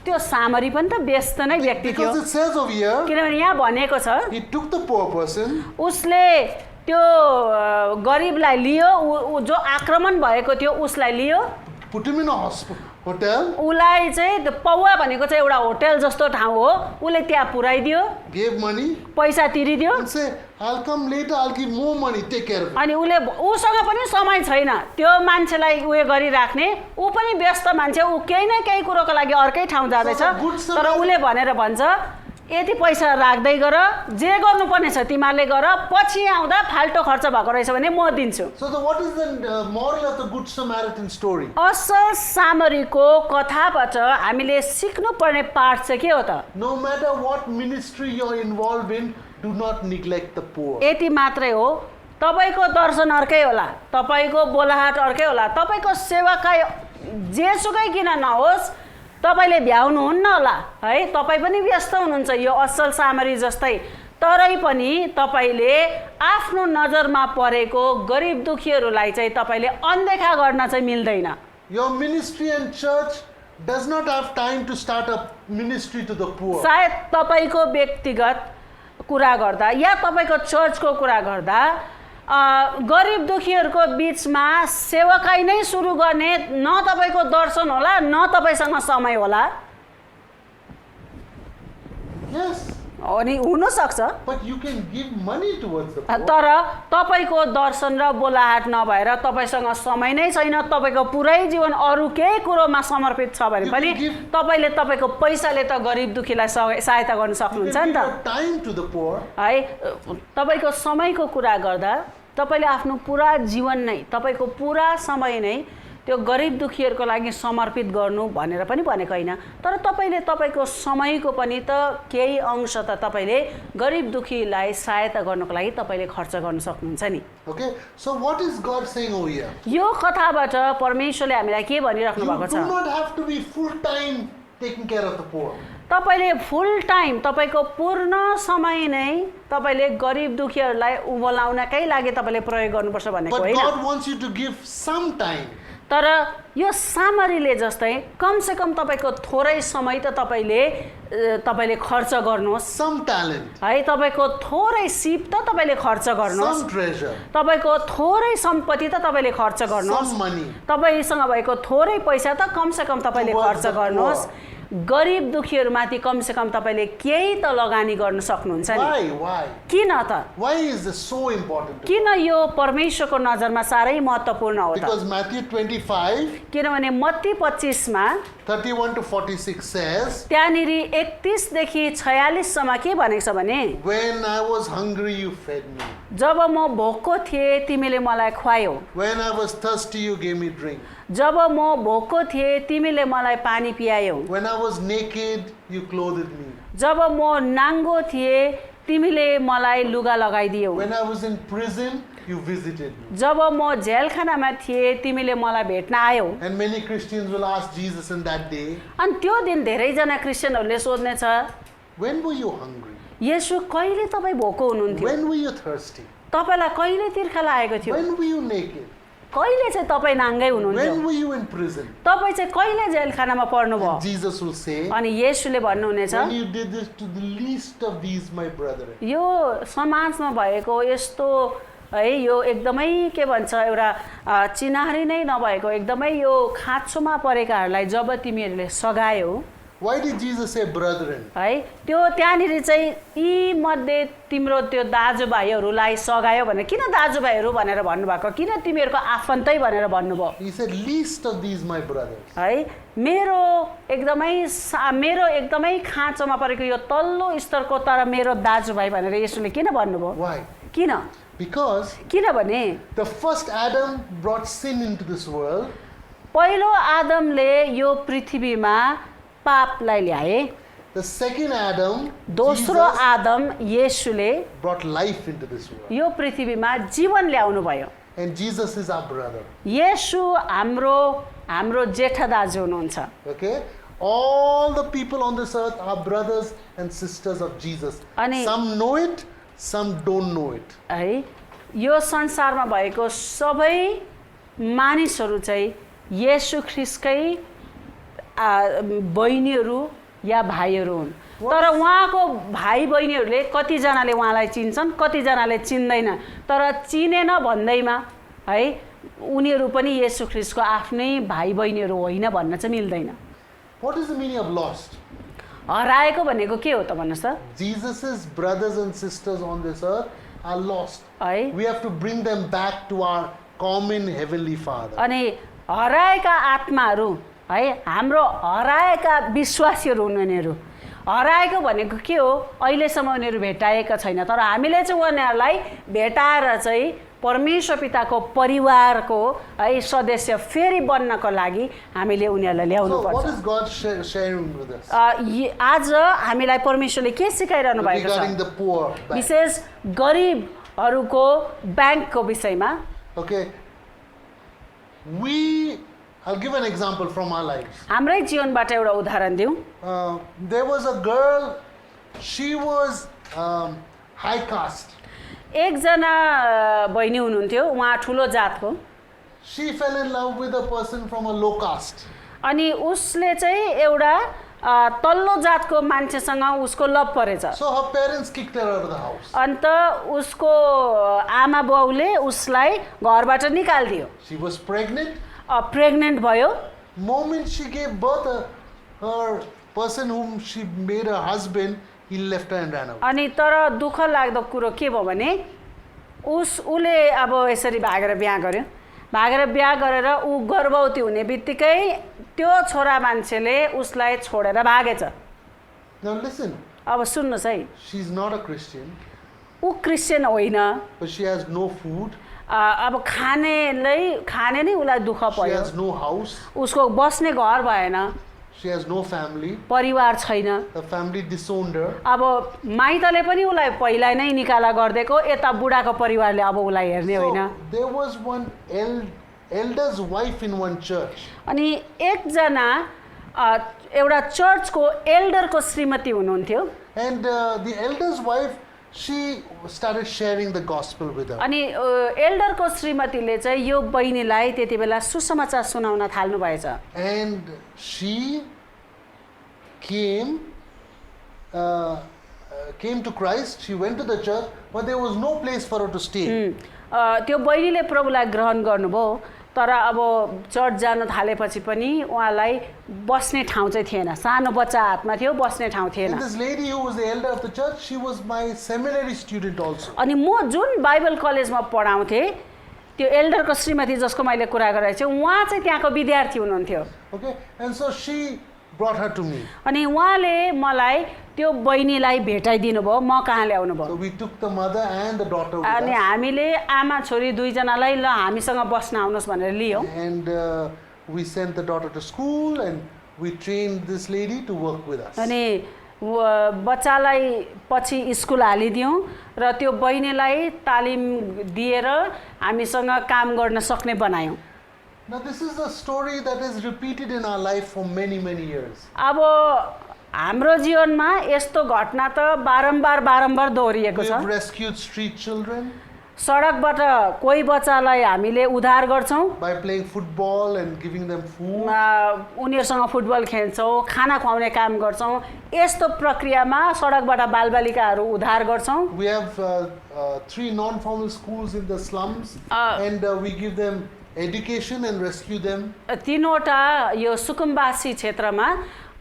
त्यो सामरी पनि त व्यस्त नै व्यक्ति थियो। Because it says over here, किनभने यहाँ भनेको छ he took the poor person. उसले त्यो गरिबलाई लियो, जो आक्रमण भएको थियो उसलाई लियो, Put him in a hotel. उसलाई चाहिँ त्यो पौवा भनेको चाहिँ एउटा होटल जस्तो ठाउँ हो, उसले त्यहाँ पुर्याइदियो, Gave money. पैसा तिरिदियो। And say, I'll come later, I'll give more money, take care of it. अनि उसले उसँग पनि समय छैन त्यो मान्छेलाई उयो गरिराख्ने। ऊ पनि व्यस्त मान्छे, ऊ केही न केही कुरोको लागि अर्कै ठाउँ जाँदैछ। तर उसले भनेर भन्छ यति पैसा राख्दै गर, जे गर्नुपर्ने छ तिमीहरूले गर, पछि आउँदा फाल्टो खर्च भएको रहेछ भने म दिन्छु। So what is the moral of the Good Samaritan story? असल सामरीको कथाबाट हामीले सिक्नुपर्ने पाठ चाहिँ के हो त? No matter what ministry you're involved in, do not neglect the poor. यति मात्रै हो, तपाईको दर्शन अर्कै होला, तपाईको बोलाहाट अर्कै होला, तपाईको सेवाकाई जेसुकै किन नहोस्, तपाईले भ्याउनुहुन्न होला है, तपाई पनि व्यस्त हुनुहुन्छ यो असल सामरी जस्तै, तरै पनि तपाईले आफ्नो नजरमा परेको गरिब दुखीहरूलाई चाहिँ तपाईले अनदेखा गर्न चाहिँ मिल्दैन। Your ministry and church does not have time to start a ministry to the poor. सायद तपाईको व्यक्तिगत कुरा गर्दा या तपाईको चर्चको कुरा गर्दा गरिब दुखीहरूको बीचमा सेवाकाई नै सुरु गर्ने न तपाईको दर्शन होला, न तपाईसँग समय होला। Yes, अनि हुन सक्छ, but you can give money towards the poor. तर तपाईको दर्शन र बोलाहाट नभएर तपाईसँग समय नै छैन, तपाईको पुरै जीवन अरू केही कुरोमा समर्पित छ भने पनि तपाईले तपाईको पैसाले त गरिब दुखीलाई सहायता गर्न You सक्नुहुन्छ can नि give त your time to the poor. है। तपाईको समयको कुरा गर्दा तपाईले आफ्नो पुरा जीवन नै, तपाईको पुरा समय नै त्यो गरिब दुखीहरूको लागि समर्पित गर्नु भनेर पनि भनेको हैन, तर तपाईले तपाईको समयको पनि त केही अंश त तपाईले गरिब दुखीलाई सहायता गर्नको लागि तपाईले खर्च गर्न सक्नुहुन्छ नि। Okay, so what is God saying over here? यो कथाबाट परमेश्वरले हामीलाई के भनिराख्नु You भएको do छ? not have to be full time taking care of the poor. तपाईले फुल टाइम, तपाईको पूर्ण समय नै तपाईले गरिब दुखीहरूलाई उभलाउनकै लागि तपाईले प्रयोग गर्नुपर्छ भनेको But हैन। God wants you to give some time. तर यो सामरीले जस्तै कम से कम तपाईको थोरै समय त तपाईले खर्च गर्नुहोस् Some talent, है, तपाईको थोरै सिप त तपाईले खर्च गर्नुहोस्, some treasure, तपाईको थोरै सम्पत्ति त तपाईले खर्च गर्नुहोस्, some money. तपाईसँग भएको थोरै पैसा त कम से कम तपाईले Towards खर्च the गर्नुहोस्। गरिब दुखीहरूमाथि कम से कम तपाईले केही त लगानी गर्न सक्नुहुन्छ नि। Why? किन त? Why is this so important? किन यो परमेश्वरको नजरमा साह्रै महत्त्वपूर्ण हो त? Because Matthew 25, किनभने मत्ती 25 मा 31 to 46 says, त्यहाँनिर 31 देखि 46 सम्म के भनेको छ भने, when I was hungry, you fed me. जब म भोको थिएँ तिमीले मलाई खुवायौ, When I was thirsty, you gave me drink. जब म भोको थिएँ तिमीले मलाई पानी पियायौ, When I was naked, you clothed me. जब म नाङ्गो थिएँ तिमीले मलाई लुगा लगाइदियौ, When I was in prison, you visited me. जब म जेलखानामा थिएँ तिमीले मलाई भेट्न आयौ। And many Christians will ask Jesus in that day, अनि त्यो दिन धेरैजना क्रिस्चियनहरूले सोध्ने छ, when were you hungry? येशू कहिले तपाईँ भोको हुनुहुन्थ्यो, When were you thirsty? तपाईँलाई कहिले तिर्खा लागेको थियो, When were you naked? कहिले चाहिँ तपाईँ नाङ्गै हुनुहुन्थ्यो, When were you in prison? तपाईँ चाहिँ कहिले जेलखानामा पर्नुभयो। Jesus will say, अनि येशूले भन्नुहुनेछ, when you did this to the least of these, my brethren. यो समाजमा भएको यस्तो है, यो एकदमै के भन्छ एउटा चिनारी नै नभएको एकदमै यो खाँचोमा परेकाहरूलाई जब तिमीहरूले सघायौ, Why did Jesus say brethren? है, त्यो त्यहाँनिर चाहिँ यी मध्ये तिम्रो त्यो दाजुभाइहरूलाई सघायो भने किन दाजुभाइहरू भनेर भन्नुभएको, किन तिमीहरूको आफन्तै भनेर भन्नुभयो He said, least of these, my brothers. है। मेरो एकदमै खाँचोमा परेको यो तल्लो स्तरको तर मेरो दाजुभाइ भनेर यसुले किन भन्नुभयो? Why? किन? Because किनभने the first Adam brought sin into this world. पहिलो आदमले यो पृथ्वीमा पापलाई ल्याए, The second Adam, दोस्रो Jesus, Adam येशूले brought life into this world. यो पृथ्वीमा जीवन ल्याउनु भयो। And Jesus is our brother. येशू हाम्रो जेठा दाजु हुनुहुन्छ। Okay? All the people on this earth are brothers and sisters of Jesus. अनि- Some know it, some don't know it. है, यो संसारमा भएको सबै मानिसहरू चाहिँ येशू ख्रिस्टकै बहिनीहरू या भाइहरू हुन्, तर उहाँको भाइ बहिनीहरूले कतिजनाले उहाँलाई चिन्छन्, कतिजनाले चिन्दैन, तर चिनेन भन्दैमा है उनीहरू पनि येशू ख्रिस्टको आफ्नै भाइ बहिनीहरू होइन भन्न चाहिँ मिल्दैन। What is the meaning of lost? हराएको भनेको के हो त भन्नुहोस् त? Jesus' brothers and sisters on this earth are lost. है, We have to bring them back to our common heavenly Father. अनि हराएका आत्माहरू है, हाम्रो हराएका विश्वासीहरू हुन् उनीहरू, हराएको भनेको के हो अहिलेसम्म उनीहरू भेटाएका छैन तर हामीले चाहिँ उनीहरूलाई भेटाएर चाहिँ परमेश्वर पिताको परिवारको है सदस्य फेरि बन्नको लागि हामीले उनीहरूलाई ल्याउनु So what पर्छ is God sharing with us आज हामीलाई परमेश्वरले के सिकाइरहनु भएको regarding छ the poor? Back? विशेष गरिबहरूको ब्याङ्कको विषयमा Okay, I'll give an example from our lives. हाम्रै जीवनबाट एउटा उदाहरण दिउँ There was a girl, she was high caste. एकजना बहिनी हुनुहुन्थ्यो उहाँ ठुलो जातको She fell in love with a person from a low caste. अनि उसले चाहिँ एउटा तल्लो जातको मान्छेसँग उसको लभ परेछ So her parents kicked her out of the house. अन्त उसको आमा बाउले उसलाई घरबाट निकालिदियो She was pregnant. प्रेग्नेन्ट भयो Moment she gave birth, her person whom she made her husband, he left her and ran away. अनि तर दुःख लाग्दो कुरो के भयो भने उसले अब यसरी भागेर बिहा गर्यो भागेर बिहा गरेर ऊ गर्भवती हुने बित्तिकै त्यो छोरा मान्छेले उसलाई छोडेर भागेछ Now listen, अब सुन्नुहोस् है she's not a Christian, ऊ क्रिस्चियन होइन but she has no food, अब खाने नै उसलाई दुःख she पर्यो has no house, उसको बस्ने घर भएन she has no family, परिवार छैन her family disowned her. अब माइतले पनि उसलाई पहिला नै निकाला गरिदिएको यता बुढाको परिवारले अब उसलाई हेर्ने होइन So there was one elder's wife in one church. अनि एकजना एउटा चर्चको एल्डरको श्रीमती हुनुहुन्थ्यो And the elder's wife, she started sharing the gospel with her. अनि एल्डरको श्रीमतीले चाहिँ यो बहिनीलाई त्यति बेला सुसमाचार सुनाउन थाल्नु भएछ And she came to Christ. She went to the church, but there was no place for her to stay. त्यो बहिनीले प्रभुलाई ग्रहण गर्नुभयो तर अब चर्च जान थालेपछि पनि उहाँलाई बस्ने ठाउँ चाहिँ थिएन सानो बच्चा हातमा थियो बस्ने ठाउँ थिएन And this lady who was the elder of the church, she was my seminary student also. अनि म जुन बाइबल कलेजमा पढाउँथेँ त्यो एल्डरको श्रीमती जसको मैले कुरा गरेको छु उहाँ चाहिँ त्यहाँको विद्यार्थी हुनुहुन्थ्यो Okay, and so she brought her to me. अनि उहाँले मलाई त्यो बहिनीलाई भेटाइदिनु भयो म कहाँ ल्याउनु भयो So we took the mother and the daughter with अनि us, हामीले आमा छोरी दुईजनालाई ल हामीसँग बस्न आउनुहोस् भनेर लियौँ and we sent the daughter to school, and we trained this lady to work with us. अनि बच्चालाई पछि स्कुल हालिदियौँ र त्यो बहिनीलाई तालिम दिएर हामीसँग काम गर्न सक्ने बनायौँ Now this is a story that is repeated in our life for many years. अब हाम्रो जीवनमा यस्तो घटना त बारम्बार दोहोरिएको We छ have rescued street children सडकबाट कोही बच्चालाई हामीले उद्धार गर्छौँ by playing football and giving them food. उनीहरूसँग फुटबल खेल्छौँ खाना खुवाउने काम गर्छौँ यस्तो प्रक्रियामा सडकबाट बालबालिकाहरू उद्धार गर्छौँ We have 3 non-formal schools in the slums, and we give them education and rescue them. तीनवटा यो सुकुम्बासी क्षेत्रमा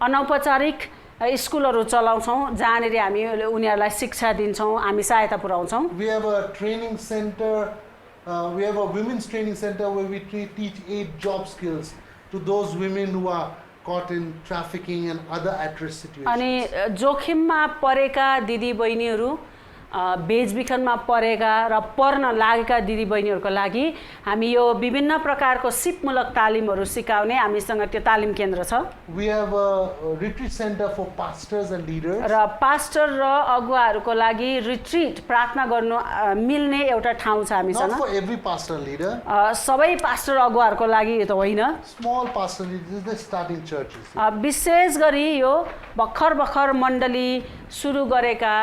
अनौपचारिक स्कुलहरू चलाउँछौँ जहाँनिर हामी उनीहरूलाई शिक्षा दिन्छौँ हामी सहायता पुर्याउँछौँ We have a training center, we have a women's training center where we teach 8 job skills to those women who are caught in trafficking and other at-risk situations. अनि जोखिममा परेका दिदीबहिनीहरू बेचबिखनमा परेका र पर्न लागेका दिदीबहिनीहरूको लागि हामी यो विभिन्न प्रकारको सिपमूलक तालिमहरू सिकाउने हामीसँग त्यो तालिम केन्द्र छ We have a retreat center for pastors and leaders. र पास्टर र अगुवाहरूको लागि रिट्रिट प्रार्थना गर्नु मिल्ने एउटा ठाउँ छ हामीसँग Not for every pastor and leader, सबै पास्टर अगुवाहरूको लागि त होइन small pastor leaders, they're starting churches. विशेष गरी यो भर्खर मण्डली सुरु गरेका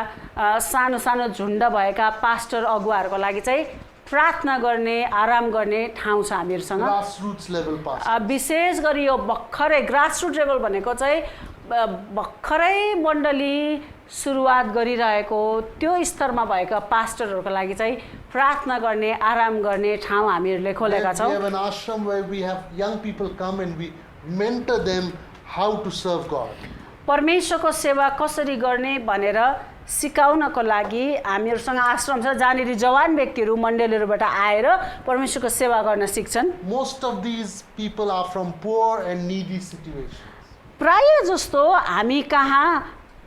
सानो सानो झुण्ड भएका पास्टर अगुवाहरूको लागि चाहिँ प्रार्थना गर्ने आराम गर्ने ठाउँ छ हामीहरूसँग Grassroots level pastor. विशेष गरी यो भर्खरै ग्रासरुट लेभल भनेको चाहिँ भर्खरै मण्डली सुरुवात गरिरहेको त्यो स्तरमा भएका पास्टरहरूको लागि चाहिँ प्रार्थना गर्ने आराम गर्ने ठाउँ हामीहरूले खोलेका We छौँ have an ashram where we have young people come and we mentor them how to serve God. परमेश्वरको सेवा कसरी गर्ने भनेर सिकाउनको लागि हामीहरूसँग आश्रम छ जहाँनिर जवान व्यक्तिहरू मण्डलीहरूबाट आएर परमेश्वरको सेवा गर्न सिक्छन् Most of these people are from poor and needy situations. प्राय जस्तो हामी कहाँ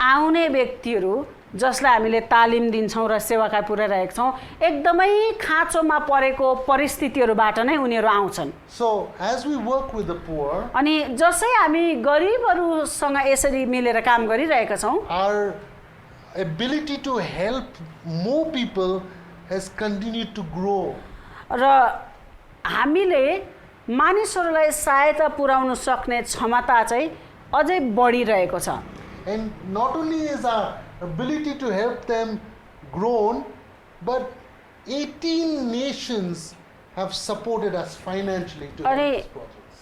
आउने व्यक्तिहरू जसलाई हामीले तालिम दिन्छौँ र सेवाकाई पुर्याइरहेका छौँ एकदमै खाँचोमा परेको परिस्थितिहरूबाट नै उनीहरू आउँछन्। So, as we work with the poor, अनि जसै हामी गरिबहरूसँग यसरी मिलेर काम गरिरहेका छौँ our ability to help more people has continued to grow. र हामीले मानिसहरूलाई सहायता पुर्याउन सक्ने क्षमता चाहिँ अझै बढिरहेको छ। And not only is our ability to help them grown, but 18 nations have supported us financially to help अनि these projects.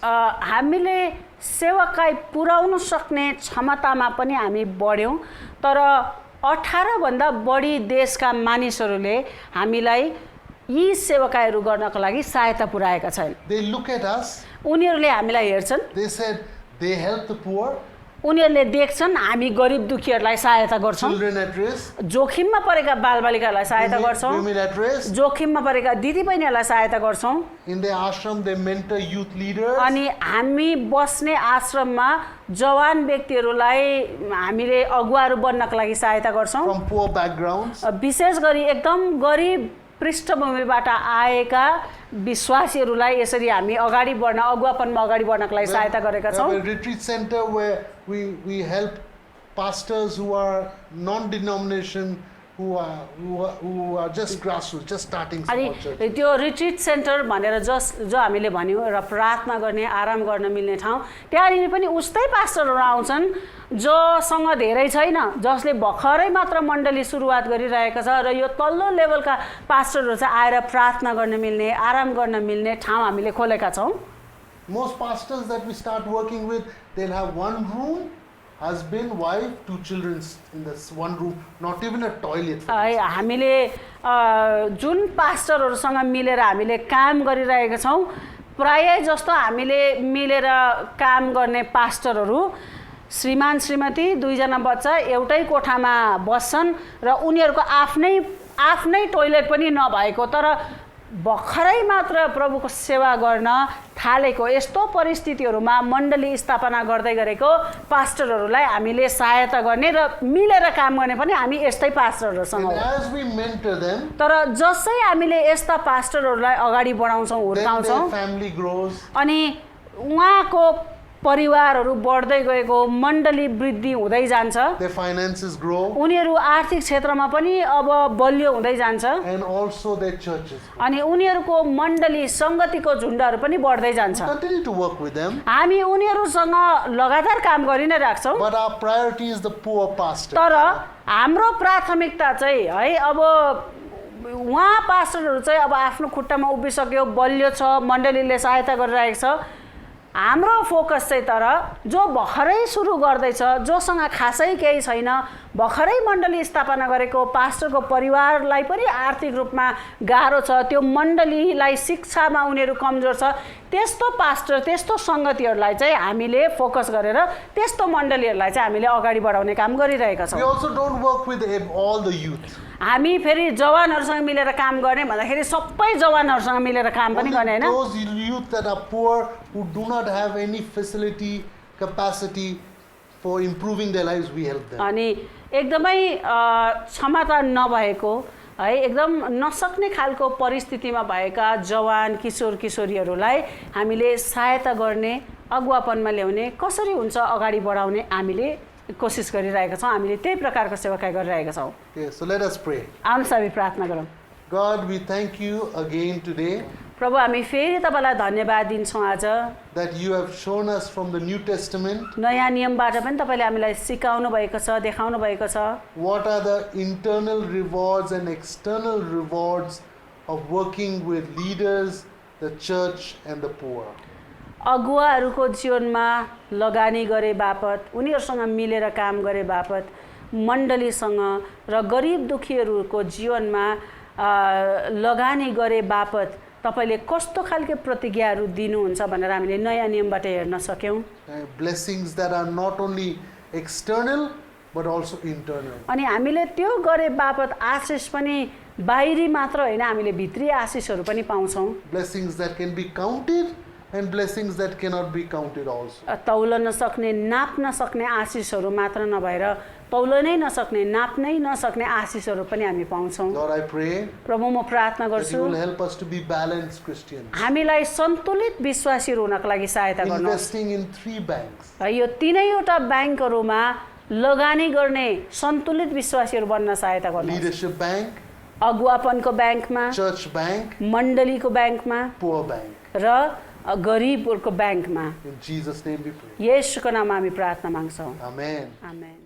हामीले सेवाकाई पुर्याउन सक्ने क्षमतामा पनि हामी बढ्यौँ, तर 18 भन्दा बढी देशका मानिसहरूले हामीलाई यी सेवाकाईहरू गर्नको लागि सहायता पुर्याएका छन्। They look at us, उनीहरूले हामीलाई हेर्छन्, they said they help the poor, उनीहरूले देख्छन् हामी गरिब दुखीहरूलाई सहायता गर्छौँ, children at risk, जोखिममा परेका बालबालिकाहरूलाई सहायता गर्छौँ, women at risk. जोखिममा परेका दिदीबहिनीहरूलाई सहायता गर्छौँ। In their ashram, they mentor youth leaders. अनि हामी बस्ने आश्रममा जवान व्यक्तिहरूलाई हामीले अगुवाहरू बन्नको लागि सहायता गर्छौँ। From poor backgrounds. विशेष गरी एकदम गरिब पृष्ठभूमिबाट आएका विश्वासीहरूलाई यसरी हामी अगाडि बढ्न अगुवापनमा अगाडि बढ्नको लागि सहायता गरेका We छौँ। have a retreat center where we help pastors who are non-denomination, who are just grassroots, just starting अनि small churches. त्यो रिट्रिट सेन्टर भनेर जो हामीले भन्यौँ र प्रार्थना गर्ने आराम गर्न मिल्ने ठाउँ, त्यहाँनिर पनि उस्तै पास्टरहरू आउँछन् जोसँग धेरै छैन, जसले भर्खरै मात्र मण्डली सुरुवात गरिरहेको छ र यो तल्लो लेभलका पास्टरहरू चाहिँ आएर प्रार्थना गर्न मिल्ने आराम गर्न मिल्ने ठाउँ हामीले खोलेका छौँ। Most pastors that we start working with, they'll have one room, husband, wife, 2 children in this one room, not even a toilet. for them. हामीले जुन पास्टरहरूसँग मिलेर हामीले काम गरिरहेका छौँ, प्राय जस्तो हामीले मिलेर काम गर्ने पास्टरहरू श्रीमान श्रीमती 2 जना बच्चा एउटै कोठामा बस्छन् र उनीहरूको आफ्नै टोइलेट पनि नभएको तर भर्खरै मात्र प्रभुको सेवा गर्न थालेको यस्तो परिस्थितिहरूमा मण्डली स्थापना गर्दै गरेको पास्टरहरूलाई हामीले सहायता गर्ने र मिलेर काम गर्ने पनि हामी यस्तै पास्टरहरूसँग And हो। as we mentor them, तर जसै हामीले यस्ता पास्टरहरूलाई अगाडि बढाउँछौँ then हुर्काउँछौँ their family grows. अनि उहाँको परिवारहरू बढ्दै गएको मण्डली वृद्धि हुँदै जान्छ, Their finances grow, उनीहरू आर्थिक क्षेत्रमा पनि अब बलियो हुँदै जान्छ and also their churches. अनि उनीहरूको मण्डली सङ्गतिको झुन्डहरू पनि बढ्दै जान्छ। Continue to work with them, हामी उनीहरूसँग लगातार काम गरि नै राख्छौँ, but our priority is the poor pastor. तर हाम्रो प्राथमिकता चाहिँ है अब उहाँ पास्टरहरू चाहिँ अब आफ्नो खुट्टामा उभिसक्यो, बलियो छ, मण्डलीले सहायता गरिरहेको छ। हाम्रो फोकस चाहिँ तर जो भर्खरै सुरु गर्दैछ, जोसँग खासै केही छैन, भर्खरै मण्डली स्थापना गरेको पास्टरको परिवारलाई पनि आर्थिक रूपमा गाह्रो छ, त्यो मण्डलीलाई शिक्षामा उनीहरू कमजोर छ, त्यस्तो पास्टर त्यस्तो सङ्गतिहरूलाई चाहिँ हामीले फोकस गरेर त्यस्तो मण्डलीहरूलाई चाहिँ हामीले अगाडि बढाउने काम गरिरहेका छौँ। We also don't work with all the youth. हामी फेरि जवानहरूसँग मिलेर काम गर्ने भन्दाखेरि सबै जवानहरूसँग मिलेर काम पनि गर्ने Only होइन। those youth that are poor, who do not have any facility, capacity for improving their lives, we help them. अनि एकदमै क्षमता नभएको है एकदम नसक्ने खालको परिस्थितिमा भएका जवान किशोर किशोरीहरूलाई हामीले सहायता गर्ने अगुवापनमा ल्याउने कसरी हुन्छ अगाडि बढाउने हामीले कोसिस गरिरहेका छौँ। हामीले त्यही प्रकारको सेवाकाई गरिरहेका छौँ। Okay, so let us pray. आउनुहोस् हामी प्रार्थना गरौँ। God, we thank you again today प्रभु हामी फेरि तपाईँलाई धन्यवाद दिन्छौँ आज that you have shown us from the New Testament नयाँ नियमबाट पनि तपाईँले हामीलाई सिकाउनु भएको छ, देखाउनु भएको छ what are the internal rewards and external rewards of working with leaders, the church and the poor. अगुवाहरूको जीवनमा लगानी गरे बापत, उनीहरूसँग मिलेर काम गरे बापत, मण्डलीसँग र गरिब दुखीहरूको जीवनमा लगानी गरे बापत तपाईँले कस्तो खालको प्रतिज्ञाहरू दिनुहुन्छ भनेर हामीले नयाँ नियमबाट हेर्न सक्यौँ। Blessings that are not only external but also internal. अनि हामीले त्यो गरे बापत आशिष पनि बाहिरी मात्र होइन, हामीले भित्री आशिषहरू पनि पाउँछौँ। Blessings that can be counted and blessings that cannot be counted also. तौलन नसक्ने नाप्न सक्ने आशिषहरू मात्र नभएर तौलनै नसक्ने नाप्नै नसक्ने आशिषहरू पनि हामी पाउँछौँ। Lord, I pray प्रभु म प्रार्थना that गर्छु you will help us to be balanced Christians, हामीलाई सन्तुलित विश्वासीहरू हुनका लागि सहायता गर्नुहोस्। investing in 3 banks. यो तीनैवटा ब्याङ्कहरूमा लगानी गर्ने सन्तुलित विश्वासीहरू बन्न सहायता गर्नुहोस्। Leadership bank, अगुवापनको ब्याङ्कमा, church bank, मण्डलीको ब्याङ्कमा poor bank. र गरिबहरूको ब्याङ्कमा। In Jesus' name we pray. येशूको नाममा हामी प्रार्थना माग्छौँ। Amen. आमेन।